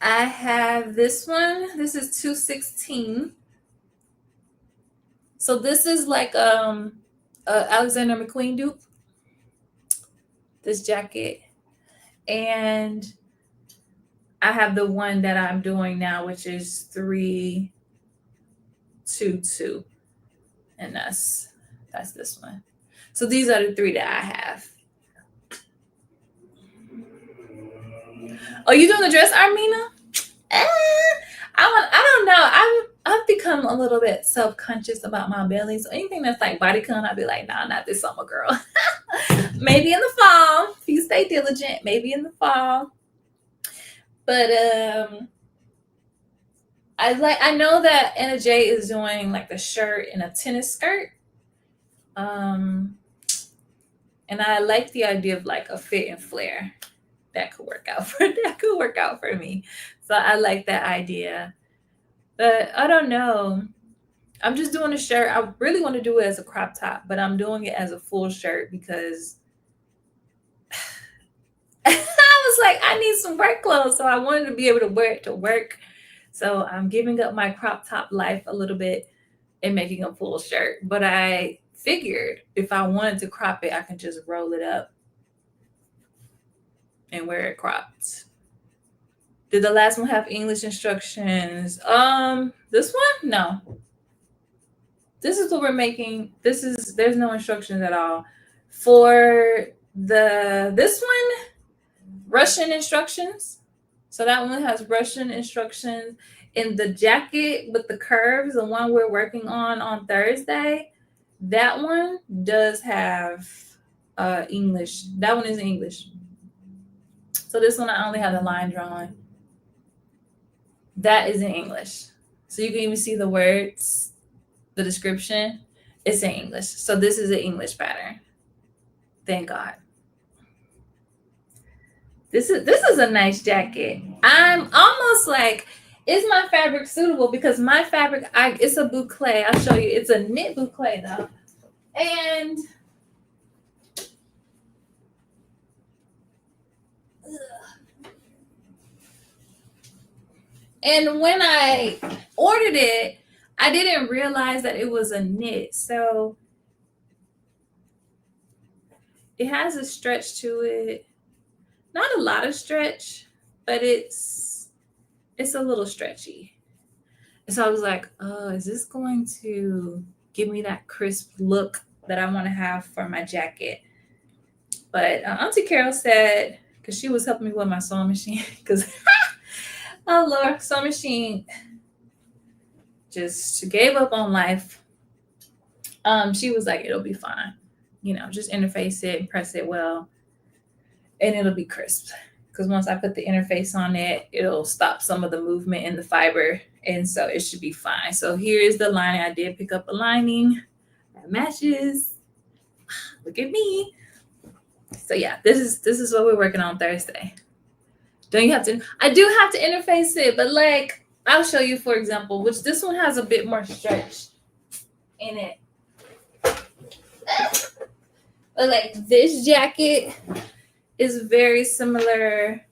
I have this one. This is 216. So this is like Alexander McQueen dupe. This jacket. And I have the one that I'm doing now, which is 322. And that's this one. So these are the 3 that I have. Oh, you doing the dress, Armina? I don't know. I've become a little bit self-conscious about my belly. So anything that's like bodycon, I'd be like, nah, not this summer, girl. Maybe in the fall. If you stay diligent, maybe in the fall. But I know that Anna J is doing like a shirt and a tennis skirt. And I like the idea of like a fit and flare. That could work out for me. So I like that idea. But I don't know. I'm just doing a shirt. I really want to do it as a crop top, but I'm doing it as a full shirt because I was like, I need some work clothes. So I wanted to be able to wear it to work. So I'm giving up my crop top life a little bit and making a full shirt. But I figured if I wanted to crop it, I can just roll it up and wear it cropped. Did the last one have English instructions? This one? No. This is what we're making. There's no instructions at all. For this one, Russian instructions. So that one has Russian instructions. In the jacket with the curves, the one we're working on Thursday, that one does have English. That one is English. So this one I only have the line drawn. That is in English. So you can even see the words, the description, it's in English. So this is an English pattern. Thank God. This is a nice jacket. I'm almost like, is my fabric suitable? Because my fabric, it's a boucle. I'll show you. It's a knit boucle though. And when I ordered it, I didn't realize that it was a knit. So it has a stretch to it. Not a lot of stretch, but it's a little stretchy. And so I was like, oh, is this going to give me that crisp look that I want to have for my jacket? But Auntie Carol said, because she was helping me with my sewing machine, because oh Lord, sewing machine just gave up on life. She was like, it'll be fine. You know, just interface it and press it well, and it'll be crisp. Because once I put the interface on it, it'll stop some of the movement in the fiber, and so it should be fine. So here is the lining. I did pick up a lining that matches. Look at me. So yeah, this is what we're working on Thursday. Don't you have to? I do have to interface it, but like I'll show you, for example, which this one has a bit more stretch in it. But like this jacket is very similar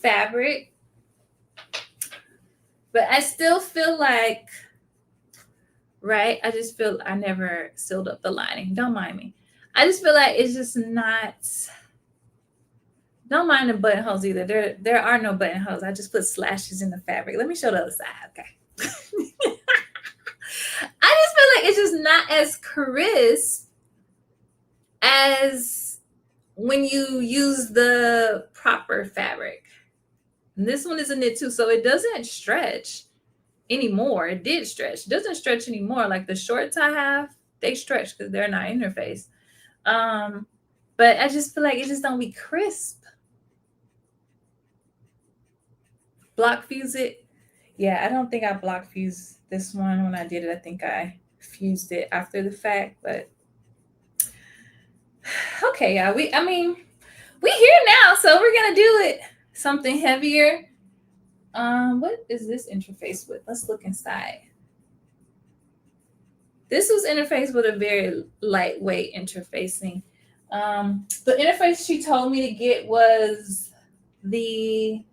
fabric, but I still feel like, right? I just feel I never sealed up the lining. Don't mind me. I just feel like it's just not. Don't mind the buttonholes either. There are no buttonholes. I just put slashes in the fabric. Let me show the other side. Okay. I just feel like it's just not as crisp as when you use the proper fabric. And this one is a knit too, so it doesn't stretch anymore. It did stretch. It doesn't stretch anymore. Like the shorts I have, they stretch because they're not interfaced. But I just feel like it just don't be crisp. Block fuse it. Yeah, I don't think I block fused this one when I did it. I think I fused it after the fact, but okay, yeah, we here now, so we're gonna do it something heavier. What is this interface with? Let's look inside. This was interfaced with a very lightweight interfacing. The interface she told me to get was the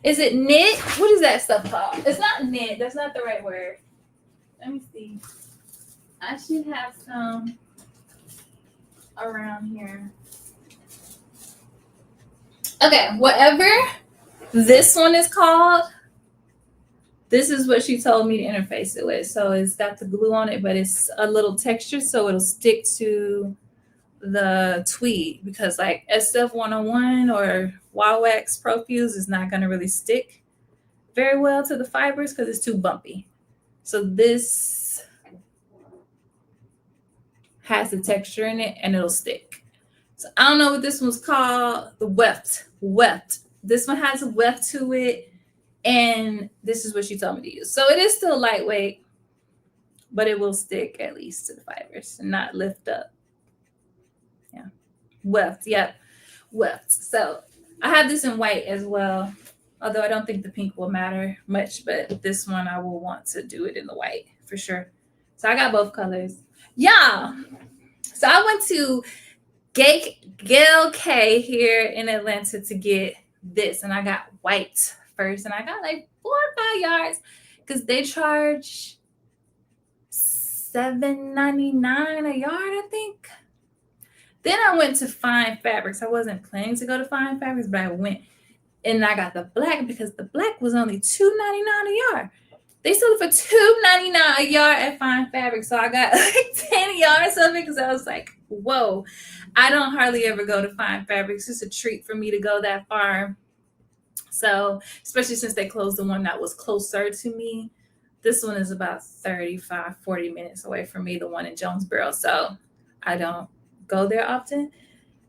is it knit? What is that stuff called? It's not knit. That's not the right word. Let me see. I should have some around here. Okay, whatever this one is called, this is what she told me to interface it with. So it's got the glue on it, but it's a little texture, so it'll stick to the tweed, because like SF 101 or Wow Wax Pro Fuse is not going to really stick very well to the fibers because it's too bumpy. So this has the texture in it and it'll stick. So I don't know what this one's called. The weft. This one has a weft to it, and this is what she told me to use. So it is still lightweight, but it will stick at least to the fibers and not lift up. Yeah, weft. Yep, weft. So I have this in white as well, although I don't think the pink will matter much, but this one I will want to do it in the white for sure. So I got both colors. Yeah. So I went to Gail K here in Atlanta to get this, and I got white first, and I got like 4 or 5 yards, because they charge $7.99 a yard, I think. Then I went to Fine Fabrics. I wasn't planning to go to Fine Fabrics, but I went and I got the black because the black was only $2.99 a yard. They sold it for $2.99 a yard at Fine Fabric. So I got like 10 yards of it because I was like, whoa. I don't hardly ever go to Fine Fabrics. It's a treat for me to go that far. So, especially since they closed the one that was closer to me. This one is about 35, 40 minutes away from me, the one in Jonesboro. So I don't go there often.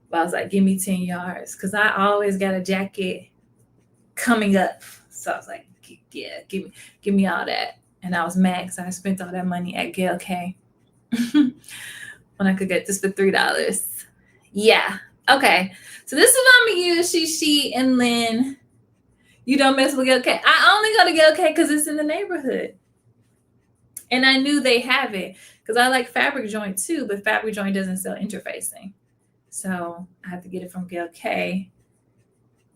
But I was like, give me 10 yards. Because I always got a jacket coming up. So I was like, yeah, give me all that. And I was mad because I spent all that money at Gail K. when I could get this for $3. Yeah. Okay. So this is what I'm gonna use. She and Lynn. You don't mess with Gail K. I only go to Gail K because it's in the neighborhood. And I knew they have it because I like Fabric Joint too, but Fabric Joint doesn't sell interfacing. So I have to get it from Gail K.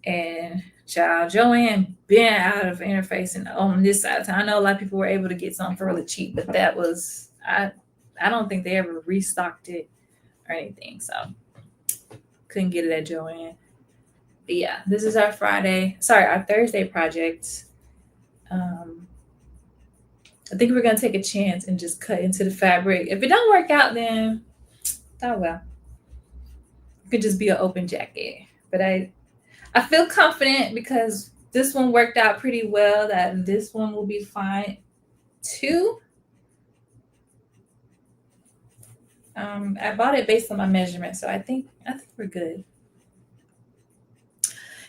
And child, Joanne been out of interfacing on this side of town. I know a lot of people were able to get something for really cheap, but that was I don't think they ever restocked it or anything. So couldn't get it at Joanne. But yeah, this is our Thursday project. I think we're gonna take a chance and just cut into the fabric. If it don't work out, then oh well. It could just be an open jacket. But I feel confident because this one worked out pretty well that this one will be fine too. I bought it based on my measurement, so I think we're good.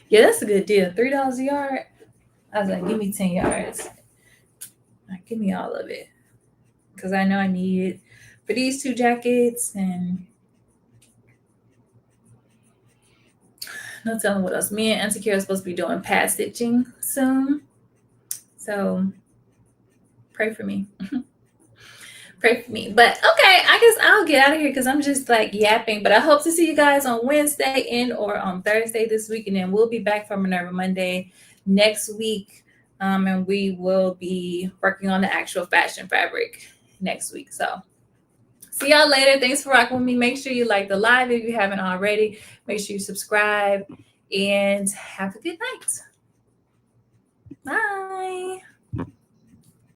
Yeah, that's a good deal. $3 a yard. I was like, give me 10 yards. Give me all of it. Because I know I need it for these two jackets and no telling what else. Me and Auntie Kara are supposed to be doing pad stitching soon. So pray for me. Pray for me. But okay, I guess I'll get out of here because I'm just like yapping. But I hope to see you guys on Wednesday and or on Thursday this week. And then we'll be back for Minerva Monday next week. And we will be working on the actual fashion fabric next week. So see y'all later. Thanks for rocking with me. Make sure you like the live if you haven't already. Make sure you subscribe and have a good night. Bye.